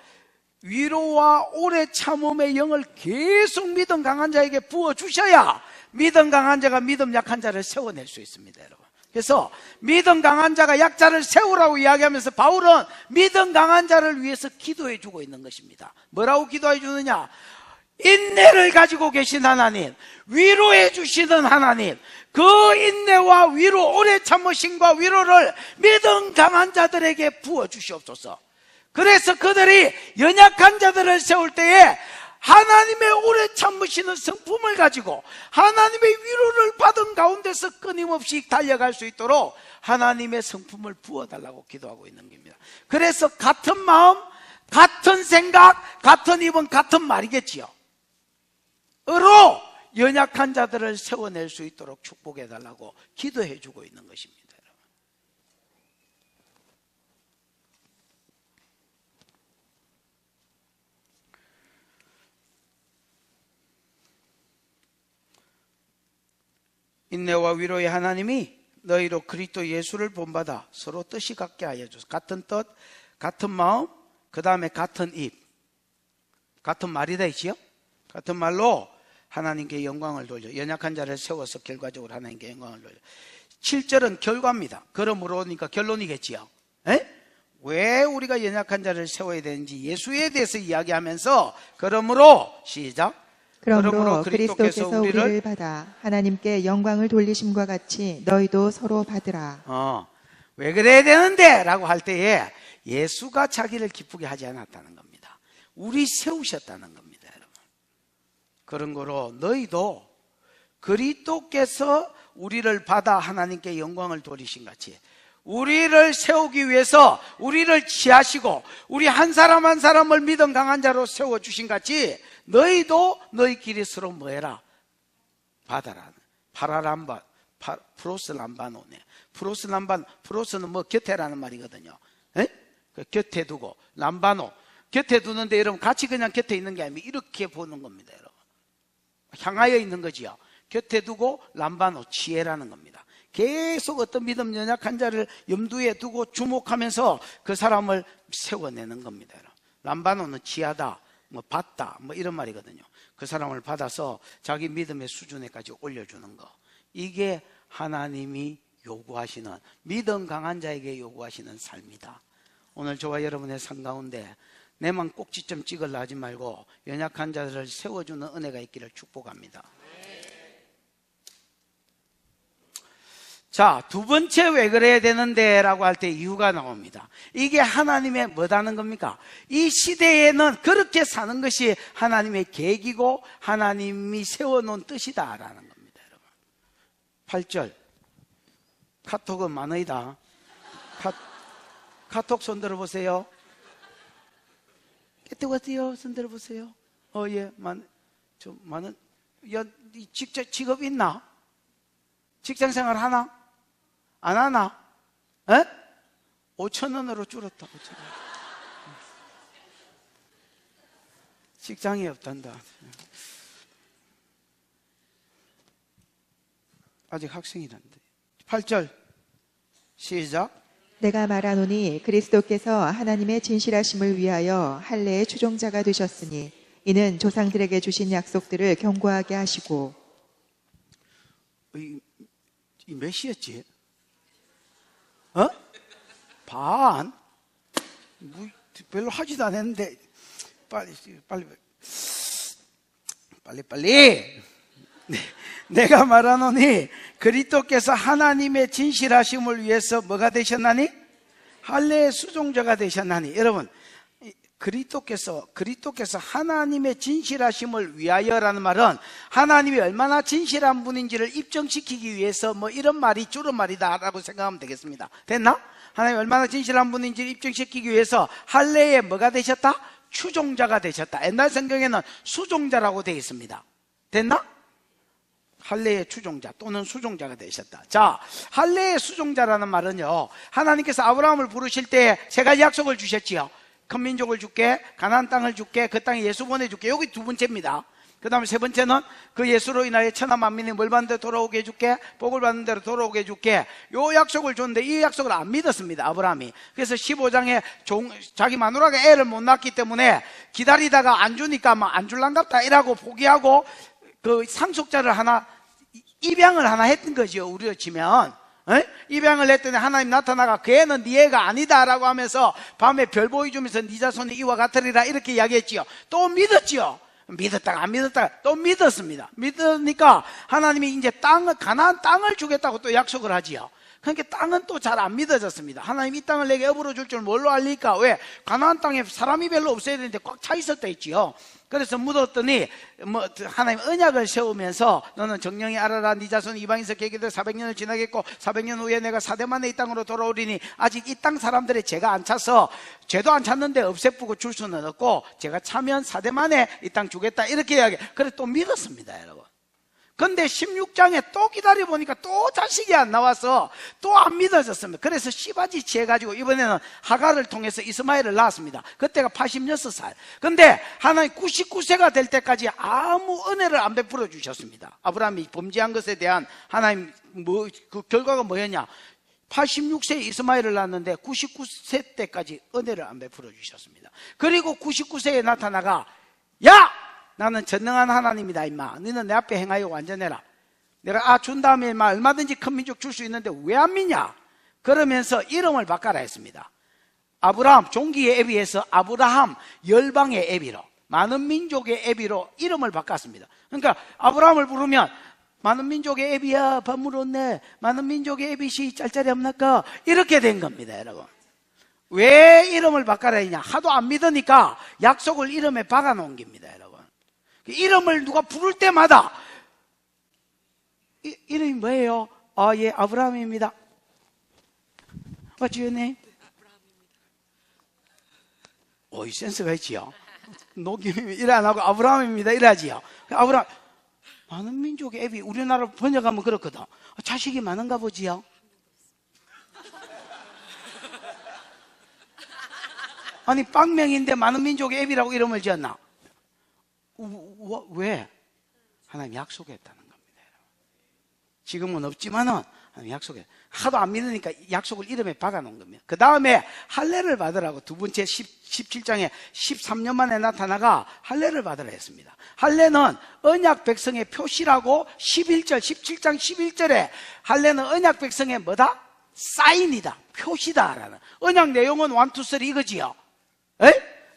위로와 오래 참음의 영을 계속 믿음 강한 자에게 부어주셔야 믿음 강한 자가 믿음 약한 자를 세워낼 수 있습니다, 여러분. 그래서 믿음 강한 자가 약자를 세우라고 이야기하면서 바울은 믿음 강한 자를 위해서 기도해 주고 있는 것입니다. 뭐라고 기도해 주느냐? 인내를 가지고 계신 하나님, 위로해 주시는 하나님, 그 인내와 위로, 오래 참으심과 위로를 믿음 강한 자들에게 부어 주시옵소서. 그래서 그들이 연약한 자들을 세울 때에 하나님의 오래 참으시는 성품을 가지고 하나님의 위로를 받은 가운데서 끊임없이 달려갈 수 있도록 하나님의 성품을 부어달라고 기도하고 있는 겁니다. 그래서 같은 마음, 같은 생각, 같은 입은 같은 말이겠지요. 으로 연약한 자들을 세워낼 수 있도록 축복해달라고 기도해주고 있는 것입니다. 인내와 위로의 하나님이 너희로 그리스도 예수를 본받아 서로 뜻이 같게 하여 주소서. 같은 뜻, 같은 마음, 그 다음에 같은 입, 같은 말이 되지요. 같은 말로 하나님께 영광을 돌려 연약한 자를 세워서 결과적으로 하나님께 영광을 돌려. 7절은 결과입니다. 그러므로니까 결론이겠지요. 에? 왜 우리가 연약한 자를 세워야 되는지 예수에 대해서 이야기하면서 그러므로 시작. 그러므로 그리스도께서 우리를 받아 하나님께 영광을 돌리심과 같이 너희도 서로 받으라. 왜 그래야 되는데? 라고 할 때에 예수가 자기를 기쁘게 하지 않았다는 겁니다. 우리 세우셨다는 겁니다, 여러분. 그런 거로 너희도 그리스도께서 우리를 받아 하나님께 영광을 돌리신 같이 우리를 세우기 위해서 우리를 취하시고 우리 한 사람 한 사람을 믿음 강한 자로 세워주신 같이 너희도 너희끼리 서로 뭐해라? 받아라. 파라람바, 프로스람바노네. 프로스는 뭐 곁에라는 말이거든요. 에? 그 곁에 두고 람바노. 곁에 두는데 여러분 같이 그냥 곁에 있는 게 아니면 이렇게 보는 겁니다, 여러분. 향하여 있는 거지요. 곁에 두고 람바노, 지혜라는 겁니다. 계속 어떤 믿음 연약한 자를 염두에 두고 주목하면서 그 사람을 세워내는 겁니다. 람바노는 지하다, 뭐 받다, 뭐 이런 말이거든요. 그 사람을 받아서 자기 믿음의 수준에까지 올려주는 거. 이게 하나님이 요구하시는, 믿음 강한 자에게 요구하시는 삶이다. 오늘 저와 여러분의 삶 가운데 내만 꼭지점 찍으려 하지 말고 연약한 자들을 세워주는 은혜가 있기를 축복합니다. 자, 두 번째 왜 그래야 되는데 라고 할 때 이유가 나옵니다. 이게 하나님의 뭐다는 겁니까? 이 시대에는 그렇게 사는 것이 하나님의 계획이고 하나님이 세워놓은 뜻이다 라는 겁니다, 여러분. 8절 카톡은 많으이다. 카톡 손 들어보세요. 깨뜨거세요. 손 들어보세요. 예, 많은 직업 있나? 직장생활 하나? 안 하나? 5,000원으로 줄었다. 5,000원. 직장이 없단다. 아직 학생이란데. 8절 시작. 내가 말하노니 그리스도께서 하나님의 진실하심을 위하여 할례의 추종자가 되셨으니 이는 조상들에게 주신 약속들을 견고하게 하시고. 몇 시였지? 어? 반? 별로 하지도 않았는데 빨리. 내가 말하노니 그리스도께서 하나님의 진실하심을 위해서 뭐가 되셨나니? 할례의 수종자가 되셨나니. 여러분, 그리스도께서 하나님의 진실하심을 위하여라는 말은 하나님이 얼마나 진실한 분인지를 입증시키기 위해서 뭐 이런 말이 줄임말이다라고 생각하면 되겠습니다. 됐나? 하나님이 얼마나 진실한 분인지를 입증시키기 위해서 할례의 뭐가 되셨다? 추종자가 되셨다. 옛날 성경에는 수종자라고 되어 있습니다. 됐나? 할례의 추종자 또는 수종자가 되셨다. 자, 할례의 수종자라는 말은요, 하나님께서 아브라함을 부르실 때 세 가지 약속을 주셨지요. 큰 민족을 줄게, 가나안 땅을 줄게, 그 땅에 예수 보내줄게. 여기 두 번째입니다. 그 다음에 세 번째는 그 예수로 인하여 천하 만민이 뭘 받는 대로 돌아오게 해줄게, 복을 받는 대로 돌아오게 해줄게. 요 약속을 줬는데 이 약속을 안 믿었습니다, 아브라함이. 그래서 15장에 자기 마누라가 애를 못 낳기 때문에 기다리다가 안 주니까 막 안 줄란갑다 이라고 포기하고 그 상속자를 하나, 입양을 하나 했던 거죠, 우리로 치면. 입양을 했더니 하나님 나타나가 그 애는 네 애가 아니다라고 하면서 밤에 별 보여주면서 네 자손이 이와 같으리라 이렇게 이야기했지요. 또 믿었지요. 믿었다가 안 믿었다가 또 믿었습니다. 믿으니까 하나님이 이제 가나안 땅을 주겠다고 또 약속을 하지요. 그러니까 땅은 또 잘 안 믿어졌습니다. 하나님 이 땅을 내게 업으로 줄 줄 뭘로 알리까? 왜? 가나안 땅에 사람이 별로 없어야 되는데 꽉 차 있었다 했지요. 그래서 묻었더니 하나님 언약을 세우면서 너는 정령이 알아라, 네 자손 이방에서 계기될 400년을 지나겠고 400년 후에 내가 4대 만에 이 땅으로 돌아오리니 아직 이 땅 사람들의 죄가 안 차서 죄도 안 찼는데 없애쁘고 줄 수는 없고 제가 차면 4대 만에 이 땅 주겠다 이렇게 이야기. 그래 또 믿었습니다, 여러분. 근데 16장에 또 기다려보니까 또 자식이 안 나와서 또 안 믿어졌습니다. 그래서 씨바지치 해가지고 이번에는 하갈을 통해서 이스마엘을 낳았습니다. 그때가 86살. 근데 하나님 99세가 될 때까지 아무 은혜를 안 베풀어 주셨습니다. 아브라함이 범죄한 것에 대한 하나님 그 결과가 뭐였냐? 86세에 이스마엘을 낳았는데 99세 때까지 은혜를 안 베풀어 주셨습니다. 그리고 99세에 나타나가 야! 나는 전능한 하나님이다 임마. 너는 내 앞에 행하여 완전해라. 내가 준 다음에 임마 얼마든지 큰 민족 줄 수 있는데 왜 안 믿냐? 그러면서 이름을 바꿔라 했습니다. 아브라함 종기의 애비에서 아브라함 열방의 애비로, 많은 민족의 애비로 이름을 바꿨습니다. 그러니까 아브라함을 부르면 많은 민족의 애비야 밥 물었네, 많은 민족의 애비시 짤짤이 없나까, 이렇게 된 겁니다, 여러분. 왜 이름을 바꿔라 했냐? 하도 안 믿으니까 약속을 이름에 박아 놓은 겁니다, 여러분. 이름을 누가 부를 때마다 이름이 뭐예요? 예, 아브라함입니다. What's your name? 이 센스가 있지요. 녹임이 이래 안 하고 아브라함입니다 이래야지요. 아브라함, 많은 민족의 애비, 우리나라 번역하면 그렇거든. 자식이 많은가 보지요. 아니 빵명인데 많은 민족의 애비라고 이름을 지었나? 왜? 하나님 약속했다는 겁니다. 지금은 없지만은 하나님 약속해. 하도 안 믿으니까 약속을 이름에 박아놓은 겁니다. 그 다음에 할례를 받으라고 두 번째 17장에 13년 만에 나타나가 할례를 받으라 했습니다. 할례는 언약 백성의 표시라고 17장 11절에 할례는 언약 백성의 뭐다? 사인이다, 표시다라는. 언약 내용은 1, 2, 3 이거지요.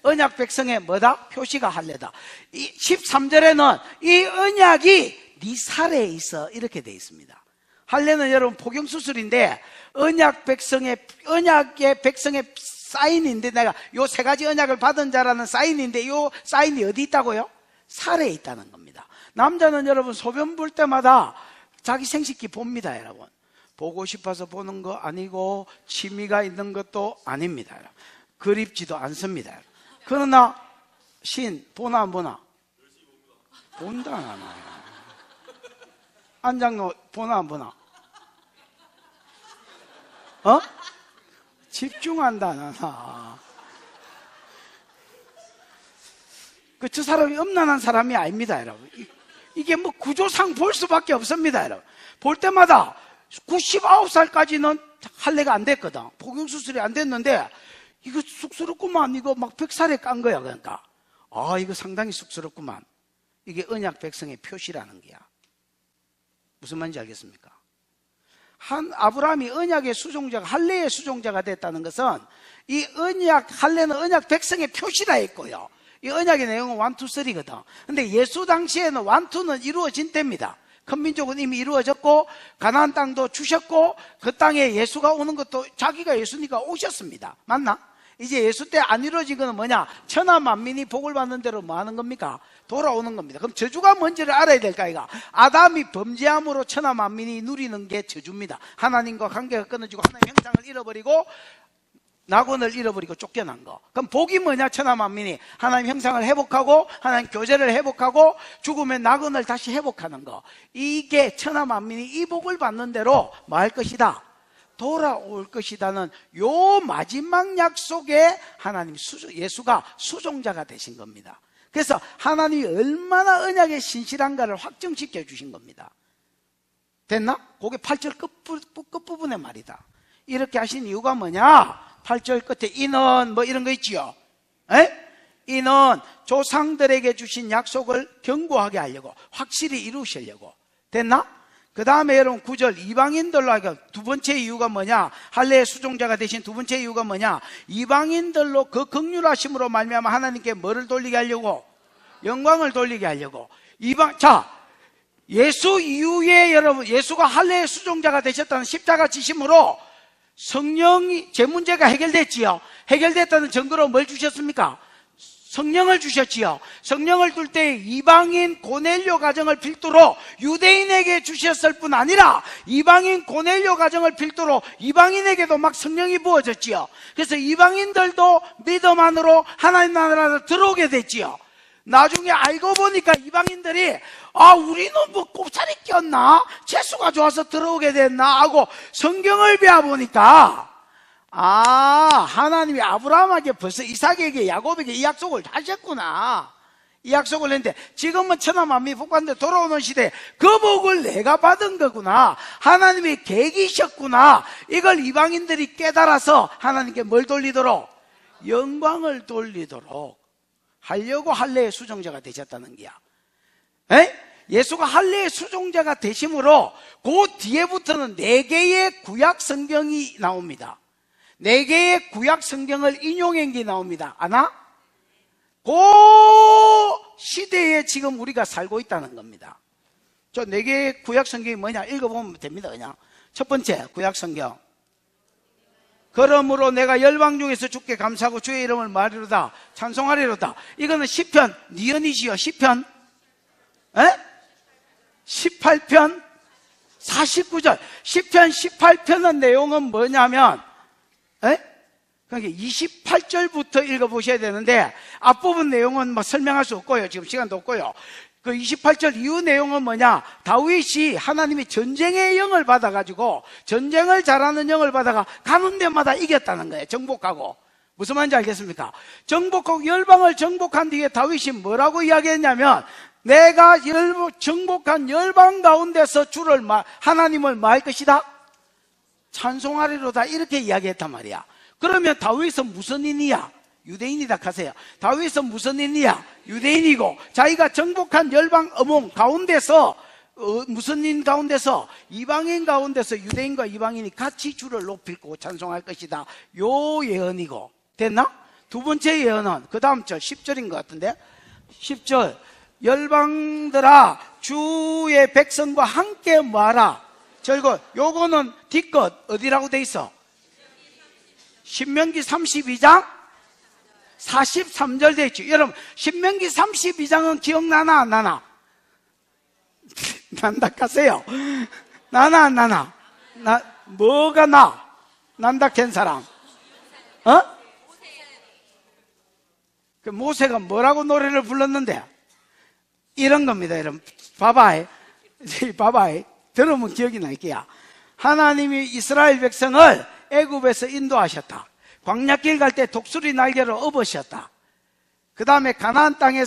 언약 백성의 뭐다? 표시가 할례다. 13절에는 이 언약이 네 살에 있어 이렇게 돼 있습니다. 할례는 여러분 포경수술인데 언약의 백성의 사인인데, 내가 요 세 가지 언약을 받은 자라는 사인인데 요 사인이 어디 있다고요? 살에 있다는 겁니다. 남자는 여러분 소변 볼 때마다 자기 생식기 봅니다, 여러분. 보고 싶어서 보는 거 아니고 취미가 있는 것도 아닙니다, 여러분. 그립지도 않습니다, 여러분. 그러나 신 보나 안 보나? 본다 안 하나? 안장로 보나 안 보나? 집중한다 안 하나? 저 사람이 음란한 사람이 아닙니다, 여러분. 이게 뭐 구조상 볼 수밖에 없습니다, 여러분. 볼 때마다 99살까지는 할례가 안 됐거든. 복용수술이 안 됐는데 이거 쑥스럽구만. 이거 막 100살에 깐 거야. 그러니까 이거 상당히 쑥스럽구만. 이게 언약 백성의 표시라는 거야. 무슨 말인지 알겠습니까? 아브라함이 언약의 수종자가, 할례의 수종자가 됐다는 것은 이 언약, 할례는 언약 백성의 표시라 했고요. 이 언약의 내용은 1, 2, 3거든. 근데 예수 당시에는 1, 2는 이루어진 때입니다. 큰 민족은 이미 이루어졌고, 가나안 땅도 주셨고, 그 땅에 예수가 오는 것도 자기가 예수니까 오셨습니다. 맞나? 이제 예수 때 안 이루어진 거는 뭐냐? 천하 만민이 복을 받는 대로 뭐 하는 겁니까? 돌아오는 겁니다. 그럼 저주가 뭔지를 알아야 될까, 이가? 아담이 범죄함으로 천하 만민이 누리는 게 저주입니다. 하나님과 관계가 끊어지고, 하나님의 형상을 잃어버리고, 낙원을 잃어버리고 쫓겨난 거. 그럼 복이 뭐냐? 천하 만민이 하나님 형상을 회복하고, 하나님 교제를 회복하고, 죽으면 낙원을 다시 회복하는 거. 이게 천하 만민이 이 복을 받는 대로 뭐 할 것이다? 돌아올 것이다는 요 마지막 약속에 하나님 예수가 수종자가 되신 겁니다. 그래서 하나님이 얼마나 언약에 신실한가를 확정시켜 주신 겁니다. 됐나? 그게 8절 끝부분의 말이다. 이렇게 하신 이유가 뭐냐? 8절 끝에 이는 뭐 이런 거 있지요. 이는 조상들에게 주신 약속을 견고하게 하려고, 확실히 이루시려고. 됐나? 그 다음에 여러분 9절 이방인들로 하여금 두 번째 이유가 뭐냐? 할례의 수종자가 되신 두 번째 이유가 뭐냐? 이방인들로 그 긍휼하심으로 말미암아 하나님께 뭐를 돌리게 하려고? 영광을 돌리게 하려고. 자, 예수 이후에 여러분, 예수가 할례의 수종자가 되셨다는 십자가 지심으로 성령이, 제 문제가 해결됐지요. 해결됐다는 증거로 뭘 주셨습니까? 성령을 주셨지요. 성령을 줄 때 이방인 고넬료 가정을 필두로 유대인에게 주셨을 뿐 아니라 이방인 고넬료 가정을 필두로 이방인에게도 막 성령이 부어졌지요. 그래서 이방인들도 믿음 안으로 하나님 나라로 들어오게 됐지요. 나중에 알고 보니까 이방인들이 우리는 뭐 꼽살이 꼈나? 재수가 좋아서 들어오게 됐나? 하고 성경을 배워보니까 하나님이 아브라함에게 벌써 이삭에게 야곱에게 이 약속을 하셨구나. 이 약속을 했는데 지금은 천하 만민이 복받는데 돌아오는 시대에 그 복을 내가 받은 거구나. 하나님이 계기셨구나. 이걸 이방인들이 깨달아서 하나님께 뭘 돌리도록? 영광을 돌리도록 하려고 할례의 수종자가 되셨다는 거야. 예수가 할례의 수종자가 되심으로 그 뒤에부터는 4개의 구약 성경이 나옵니다. 4개의 구약 성경을 인용한 게 나옵니다. 아나? 그 시대에 지금 우리가 살고 있다는 겁니다. 저 4개의 구약 성경이 뭐냐? 읽어보면 됩니다. 그냥 첫 번째 구약 성경. 그러므로 내가 열방 중에서 주께 감사하고 주의 이름을 말하리로다, 찬송하리로다. 이거는 시편, 니은이지요. 시편 18편 49절. 시편 18편의 내용은 뭐냐면 그러니까 28절부터 읽어보셔야 되는데 앞부분 내용은 뭐 설명할 수 없고요. 지금 시간도 없고요. 그 28절 이후 내용은 뭐냐? 다윗이 하나님이 전쟁의 영을 받아가지고 전쟁을 잘하는 영을 받아가 가는 데마다 이겼다는 거예요. 정복하고. 무슨 말인지 알겠습니까? 정복하고 열방을 정복한 뒤에 다윗이 뭐라고 이야기했냐면 내가 정복한 열방 가운데서 하나님을 뭐 할 것이다? 찬송하리로다. 이렇게 이야기했단 말이야. 그러면 다윗은 무슨 인이야? 유대인이다 하세요. 다윗은 무슨 인이야? 유대인이고 자기가 정복한 열방 어몽 가운데서 무슨 인 가운데서? 이방인 가운데서 유대인과 이방인이 같이 주를 높이고 찬송할 것이다. 요 예언이고. 됐나? 두 번째 예언은 그 다음 절 10절인 것 같은데 10절 열방들아 주의 백성과 함께 뭐하라? 절고 요거는 뒷것 어디라고 돼 있어? 신명기 32장 43절 돼 있죠. 여러분 신명기 32장은 기억나나 안 나나? 난다 하세요. 나나 안 나나? 뭐가 나? 난다 캔 사람? 그 모세가 뭐라고 노래를 불렀는데? 이런 겁니다, 여러분. 봐봐이. 들으면 기억이 날 거야. 하나님이 이스라엘 백성을 애굽에서 인도하셨다. 광야길 갈 때 독수리 날개로 업으셨다. 그 다음에 가나안 땅에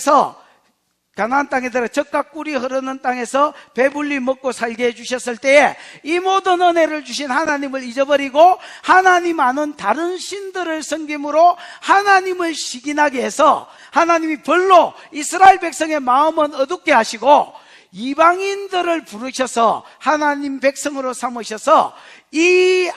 들어 젖과 꿀이 흐르는 땅에서 배불리 먹고 살게 해주셨을 때에 이 모든 은혜를 주신 하나님을 잊어버리고 하나님 아는 다른 신들을 섬김으로 하나님을 시기나게 해서 하나님이 벌로 이스라엘 백성의 마음은 어둡게 하시고 이방인들을 부르셔서 하나님 백성으로 삼으셔서 이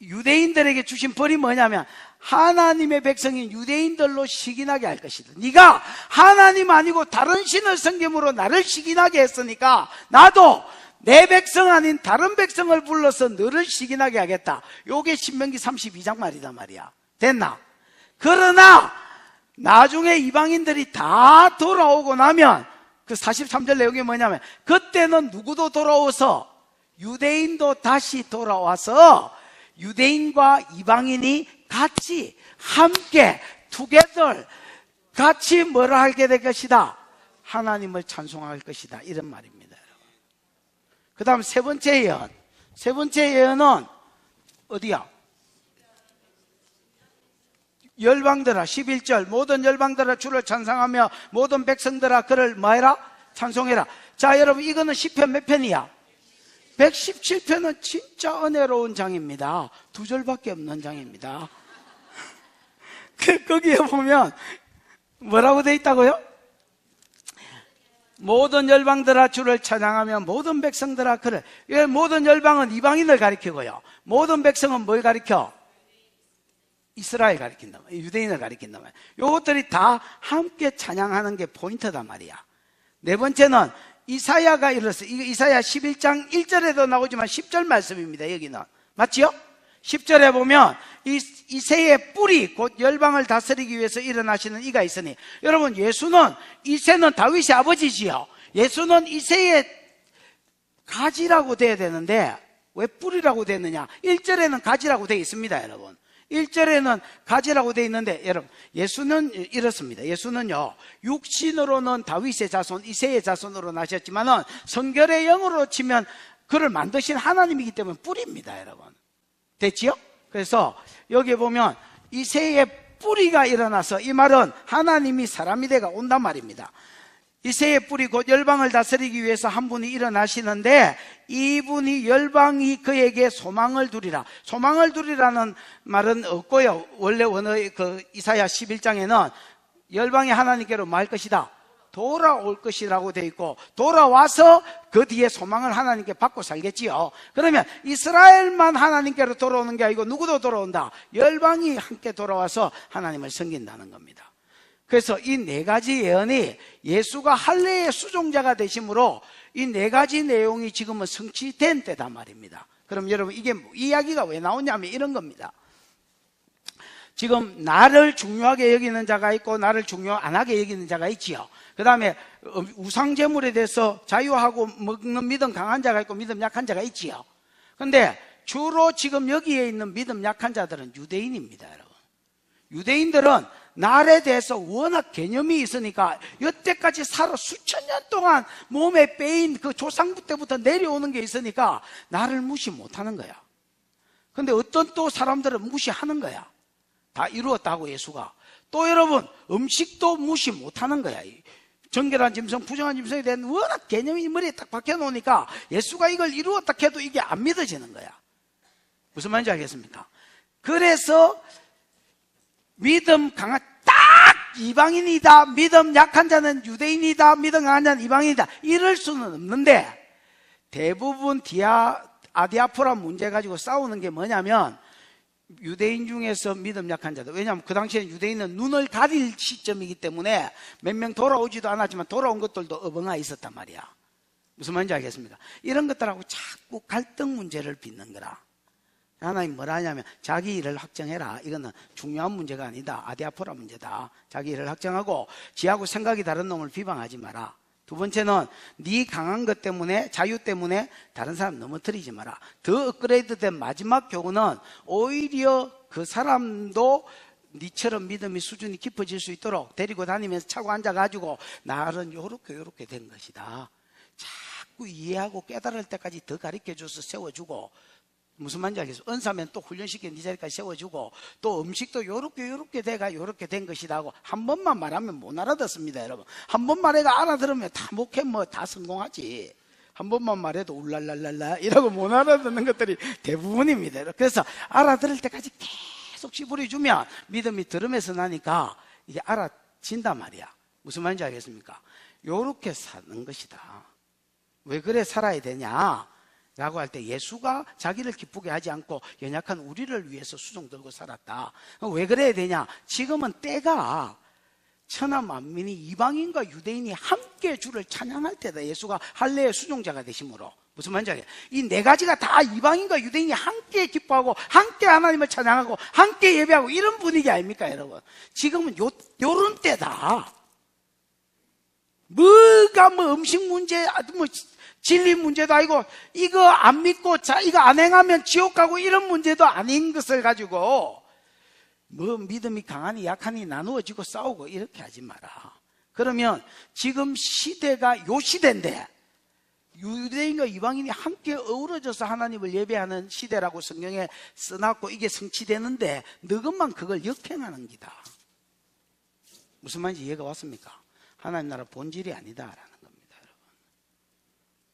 유대인들에게 주신 벌이 뭐냐면 하나님의 백성인 유대인들로 시기나게 할 것이다. 네가 하나님 아니고 다른 신을 섬김으로 나를 시기나게 했으니까 나도 내 백성 아닌 다른 백성을 불러서 너를 시기나게 하겠다. 요게 신명기 32장 말이다 말이야. 됐나? 그러나 나중에 이방인들이 다 돌아오고 나면 그 43절 내용이 뭐냐면 그때는 누구도 돌아와서 유대인도 다시 돌아와서 유대인과 이방인이 같이 함께 together 같이 뭐라 하게 될 것이다? 하나님을 찬송할 것이다. 이런 말입니다. 그 다음 세 번째 예언. 세 번째 예언은 어디야? 열방들아 11절 모든 열방들아 주를 찬송하며 모든 백성들아 그를 뭐해라? 찬송해라. 자 여러분 이거는 시편 몇 편이야? 117편은 진짜 은혜로운 장입니다. 2절밖에 없는 장입니다. 거기에 보면 뭐라고 돼 있다고요? 모든 열방들아 주를 찬양하며 모든 백성들아 그를. 모든 열방은 이방인을 가리키고요 모든 백성은 뭘 가리켜? 이스라엘 가리킨단 말이야. 유대인을 가리킨단 말이야. 요것들이 다 함께 찬양하는 게 포인트단 말이야. 네 번째는 이사야가 이랬어요. 이거 이사야 11장 1절에도 나오지만 10절 말씀입니다. 여기는 맞지요? 10절에 보면 이 새의 뿌리 곧 열방을 다스리기 위해서 일어나시는 이가 있으니 여러분 예수는 이새는 다윗의 아버지지요. 예수는 이새의 가지라고 돼야 되는데 왜 뿌리라고 되느냐? 1절에는 가지라고 되어 있습니다. 여러분 1절에는 가지라고 되어 있는데 여러분 예수는 이렇습니다. 예수는요 육신으로는 다윗의 자손 이새의 자손으로 나셨지만은 성결의 영으로 치면 그를 만드신 하나님이기 때문에 뿌리입니다. 여러분 됐지요? 그래서 여기 보면 이새의 뿌리가 일어나서 이 말은 하나님이 사람이 되가 온단 말입니다. 이새의 뿌리 곧 열방을 다스리기 위해서 한 분이 일어나시는데 이분이 열방이 그에게 소망을 두리라. 소망을 두리라는 말은 없고요. 원래 원어의 그 이사야 11장에는 열방이 하나님께로 말 것이다. 돌아올 것이라고 되어 있고 돌아와서 그 뒤에 소망을 하나님께 받고 살겠지요. 그러면 이스라엘만 하나님께로 돌아오는 게 아니고 누구도 돌아온다. 열방이 함께 돌아와서 하나님을 섬긴다는 겁니다. 그래서 이 네 가지 예언이 예수가 할례의 수종자가 되심으로 이 네 가지 내용이 지금은 성취된 때다 말입니다. 그럼 여러분 이게 이야기가 왜 나오냐면 이런 겁니다. 지금 나를 중요하게 여기는 자가 있고 나를 중요 안 하게 여기는 자가 있지요. 그 다음에 우상제물에 대해서 자유하고 먹는 믿음 강한 자가 있고 믿음 약한 자가 있지요. 근데 주로 지금 여기에 있는 믿음 약한 자들은 유대인입니다. 여러분 유대인들은 날에 대해서 워낙 개념이 있으니까 여태까지 살아 수천 년 동안 몸에 빼인 그 조상부 때부터 내려오는 게 있으니까 나를 무시 못하는 거야. 근데 어떤 또 사람들은 무시하는 거야. 다 이루었다고 예수가. 또 여러분 음식도 무시 못하는 거야. 정결한 짐승 부정한 짐승에 대한 워낙 개념이 머리에 딱 박혀놓으니까 예수가 이걸 이루었다 해도 이게 안 믿어지는 거야. 무슨 말인지 알겠습니까? 그래서 믿음 강한 딱 이방인이다, 믿음 약한 자는 유대인이다, 믿음 강한 자는 이방인이다 이럴 수는 없는데 대부분 아디아포라 문제 가지고 싸우는 게 뭐냐면 유대인 중에서 믿음 약한 자들. 왜냐하면 그 당시에는 유대인은 눈을 가릴 시점이기 때문에 몇 명 돌아오지도 않았지만 돌아온 것들도 어벙아 있었단 말이야. 무슨 말인지 알겠습니까? 이런 것들하고 자꾸 갈등 문제를 빚는 거라. 하나님 뭐라 하냐면 자기 일을 확정해라. 이거는 중요한 문제가 아니다. 아디아포라 문제다. 자기 일을 확정하고 지하고 생각이 다른 놈을 비방하지 마라. 두 번째는 네 강한 것 때문에 자유 때문에 다른 사람 넘어뜨리지 마라. 더 업그레이드된 마지막 교훈은 오히려 그 사람도 니처럼 믿음의 수준이 깊어질 수 있도록 데리고 다니면서 차고 앉아가지고 나는 요렇게 된 것이다. 자꾸 이해하고 깨달을 때까지 더 가르쳐줘서 세워주고 무슨 말인지 알겠어? 은사면 또 훈련시켜 네 자리까지 세워주고 또 음식도 요렇게 돼가 요렇게 된 것이다 하고 한 번만 말하면 못 알아듣습니다. 여러분 한 번 말해가 알아들으면 다 목회 뭐 다 성공하지. 한 번만 말해도 울랄랄랄라 이라고 못 알아듣는 것들이 대부분입니다. 그래서 알아들을 때까지 계속 씹어주면 믿음이 들음에서 나니까 이게 알아진단 말이야. 무슨 말인지 알겠습니까? 요렇게 사는 것이다. 왜 그래 살아야 되냐? 라고 할 때 예수가 자기를 기쁘게 하지 않고 연약한 우리를 위해서 수종 들고 살았다. 왜 그래야 되냐? 지금은 때가 천하 만민이 이방인과 유대인이 함께 주를 찬양할 때다. 예수가 할례의 수종자가 되심으로. 무슨 말인지 알겠어요? 이 네 가지가 다 이방인과 유대인이 함께 기뻐하고 함께 하나님을 찬양하고 함께 예배하고 이런 분위기 아닙니까 여러분? 지금은 요런 때다. 뭐가 뭐 음식 문제, 뭐 진리 문제도 아니고 이거 안 믿고 이거 안 행하면 지옥 가고 이런 문제도 아닌 것을 가지고 뭐 믿음이 강하니 약하니 나누어지고 싸우고 이렇게 하지 마라. 그러면 지금 시대가 요 시대인데 유대인과 이방인이 함께 어우러져서 하나님을 예배하는 시대라고 성경에 써놨고 이게 성취되는데 너것만 그걸 역행하는 기다. 무슨 말인지 이해가 왔습니까? 하나님 나라 본질이 아니다라는 겁니다. 여러분.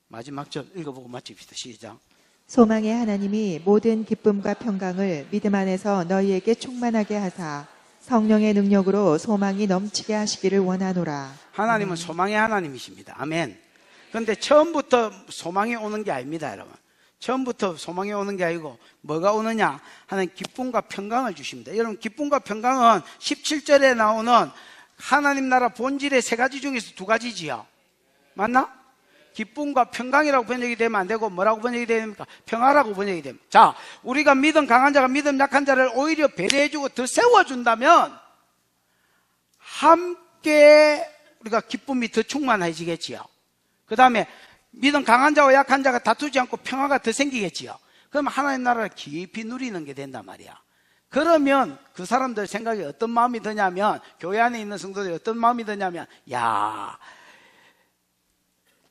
마지막 절 읽어보고 마칩시다. 시작. 소망의 하나님이 모든 기쁨과 평강을 믿음 안에서 너희에게 충만하게 하사 성령의 능력으로 소망이 넘치게 하시기를 원하노라. 하나님은 소망의 하나님이십니다. 아멘. 그런데 처음부터 소망이 오는 게 아닙니다. 여러분. 처음부터 소망이 오는 게 아니고 뭐가 오느냐? 하나님 기쁨과 평강을 주십니다. 여러분 기쁨과 평강은 17절에 나오는 하나님 나라 본질의 세 가지 중에서 두 가지지요. 맞나? 기쁨과 평강이라고 번역이 되면 안 되고 뭐라고 번역이 됩니까? 평화라고 번역이 됩니다. 자, 우리가 믿음 강한 자가 믿음 약한 자를 오히려 배려해주고 더 세워준다면 함께 우리가 기쁨이 더 충만해지겠지요. 그 다음에 믿음 강한 자와 약한 자가 다투지 않고 평화가 더 생기겠지요. 그럼 하나님 나라를 깊이 누리는 게 된단 말이야. 그러면 그 사람들 생각에 어떤 마음이 드냐면, 교회 안에 있는 성도들이 어떤 마음이 드냐면, 야,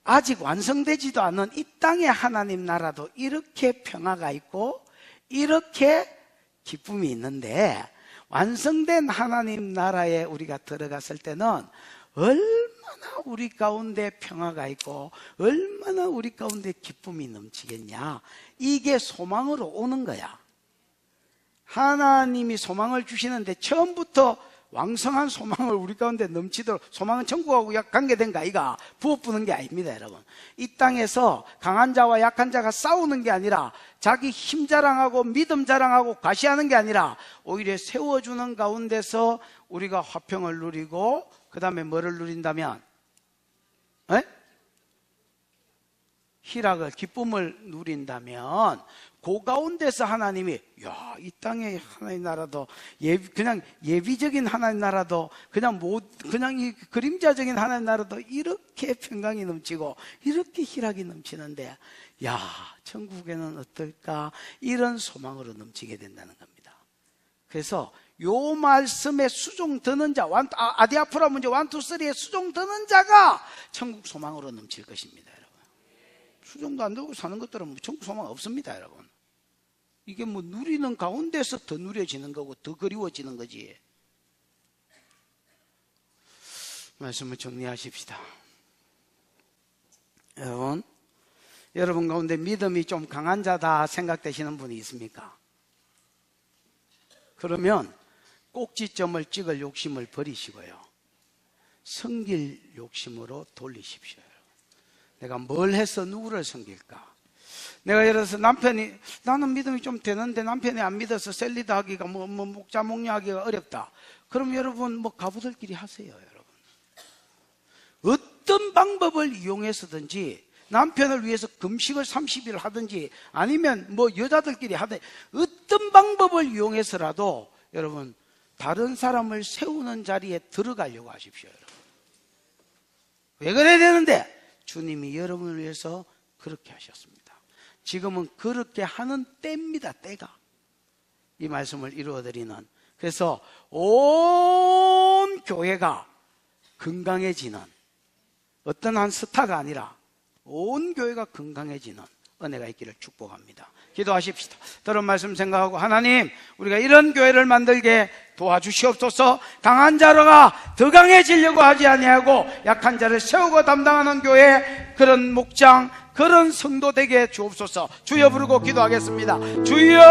아직 완성되지도 않은 이 땅의 하나님 나라도 이렇게 평화가 있고 이렇게 기쁨이 있는데 완성된 하나님 나라에 우리가 들어갔을 때는 얼마나 우리 가운데 평화가 있고 얼마나 우리 가운데 기쁨이 넘치겠냐. 이게 소망으로 오는 거야. 하나님이 소망을 주시는데 처음부터 왕성한 소망을 우리 가운데 넘치도록, 소망은 천국하고 관계된 거 아이가 부어부는 게 아닙니다. 여러분, 이 땅에서 강한 자와 약한 자가 싸우는 게 아니라 자기 힘 자랑하고 믿음 자랑하고 과시하는 게 아니라 오히려 세워주는 가운데서 우리가 화평을 누리고 그 다음에 뭐를 누린다면 희락을, 기쁨을 누린다면 그 가운데서 하나님이 야, 이 땅의 하나님 나라도 그냥 예비적인 하나님 나라도 그냥 이 그림자적인 하나님 나라도 이렇게 평강이 넘치고 이렇게 희락이 넘치는데 야, 천국에는 어떨까? 이런 소망으로 넘치게 된다는 겁니다. 그래서 요 말씀에 수종 드는 자, 아디아프라 문제 1, 2, 3에 수종 드는 자가 천국 소망으로 넘칠 것입니다. 여러분, 수종도 안 되고 사는 것들은 천국 소망 없습니다. 여러분, 이게 뭐 누리는 가운데서 더 누려지는 거고 더 그리워지는 거지. 말씀을 정리하십시다. 여러분 가운데 믿음이 좀 강한 자다 생각되시는 분이 있습니까? 그러면 꼭지점을 찍을 욕심을 버리시고요, 섬길 욕심으로 돌리십시오. 내가 뭘 해서 누구를 섬길까? 내가 예를 들어서 남편이, 나는 믿음이 좀 되는데 남편이 안 믿어서 셀리드 하기가 목자 목녀 하기가 어렵다. 그럼 여러분 가부들끼리 하세요. 여러분, 어떤 방법을 이용해서든지 남편을 위해서 금식을 30일 하든지 아니면 여자들끼리 하든지 어떤 방법을 이용해서라도 여러분 다른 사람을 세우는 자리에 들어가려고 하십시오. 여러분, 왜 그래야 되는데? 주님이 여러분을 위해서 그렇게 하셨습니다. 지금은 그렇게 하는 때입니다. 때가. 이 말씀을 이루어드리는, 그래서 온 교회가 건강해지는, 어떤 한 스타가 아니라 온 교회가 건강해지는 은혜가 있기를 축복합니다. 기도하십시다. 들은 말씀 생각하고, 하나님, 우리가 이런 교회를 만들게 도와주시옵소서. 강한 자가 더 강해지려고 하지 아니하고 약한 자를 세우고 담당하는 교회, 그런 목장, 그런 성도 되게 주옵소서. 주여 부르고 기도하겠습니다. 주여,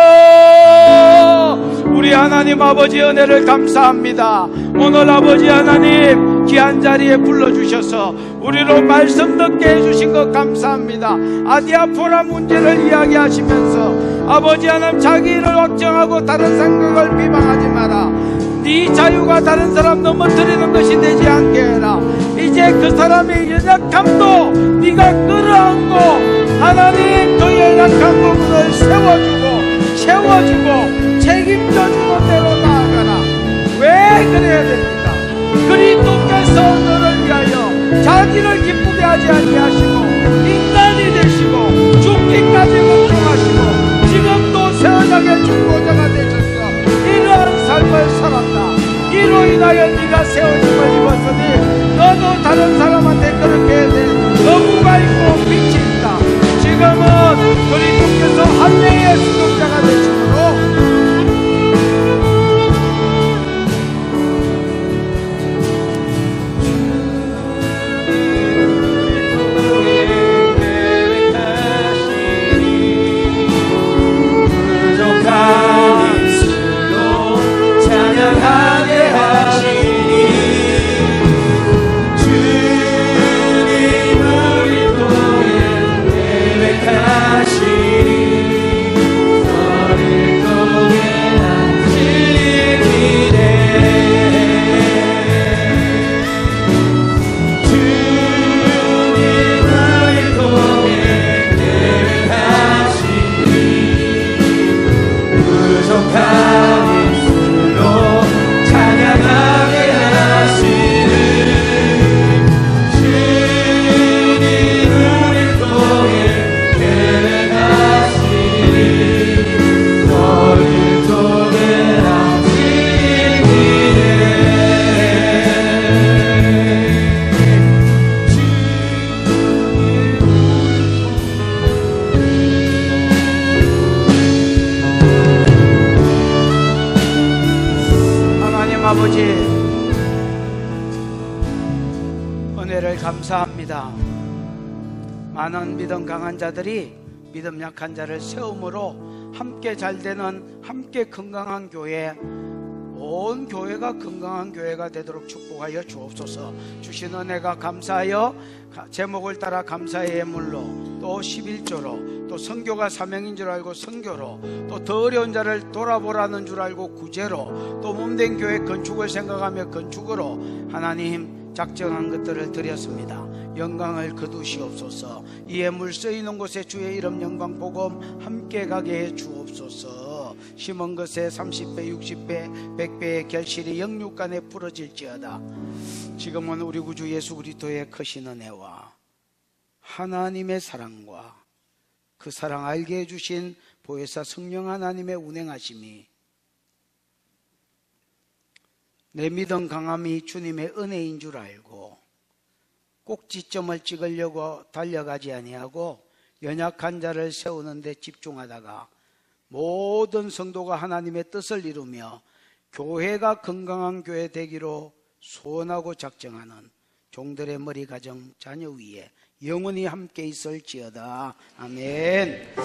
우리 하나님 아버지 은혜를 감사합니다. 오늘 아버지 하나님 귀한 자리에 불러주셔서 우리로 말씀 듣게 해주신 것 감사합니다. 아디아포라 문제를 이야기하시면서 아버지 하나님 자기 일을 확정하고 다른 생각을 비방하지 마라. 네 자유가 다른 사람 넘어뜨리는 것이 되지 않게 해라. 이제 그 사람의 연약함도 네가 끌어안고 하나님 그 연약한 부분을 세워주고 책임져주는 대로 나아가라. 왜 그래야 됩니까? 그리스도께서 너를 위하여 자기를 기쁘게 하지 아니하시고 인간이 되시고 죽기까지 복종하시고 지금도 세원하게 중보자가 되셔서 이러한 삶을 살았다. 이로 인하여 네가 세워짐을 입었으니 너도 다른 사람한테 그렇게 해야 돼. 너무가 있고 빛이 있다. 지금은 그리스도께서 한 명의 수동자가 되심으로 아버지 은혜를 감사합니다. 많은 믿음 강한 자들이 믿음 약한 자를 세움으로 함께 잘되는 함께 건강한 교회, 온 교회가 건강한 교회가 되도록 축복하여 주옵소서. 주신 은혜가 감사하여 제목을 따라 감사의 예물로, 또 11조로, 또 선교가 사명인 줄 알고 선교로, 또 더 어려운 자를 돌아보라는 줄 알고 구제로, 또 몸된 교회 건축을 생각하며 건축으로 하나님 작정한 것들을 드렸습니다. 영광을 거두시옵소서. 이 예물 쓰이는 곳에 주의 이름 영광 복음 함께 가게 해 주옵소서. 심은 것에 30배 60배 100배의 결실이 영육간에 부러질지어다. 지금은 우리 구주 예수 그리스도의 크신 은혜와 하나님의 사랑과 그 사랑 알게 해주신 보혜사 성령 하나님의 운행하심이, 내 믿음 강함이 주님의 은혜인 줄 알고 꼭지점을 찍으려고 달려가지 아니하고 연약한 자를 세우는 데 집중하다가 모든 성도가 하나님의 뜻을 이루며 교회가 건강한 교회 되기로 소원하고 작정하는 종들의 머리 가정 자녀 위에 영원히 함께 있을지어다. 아멘.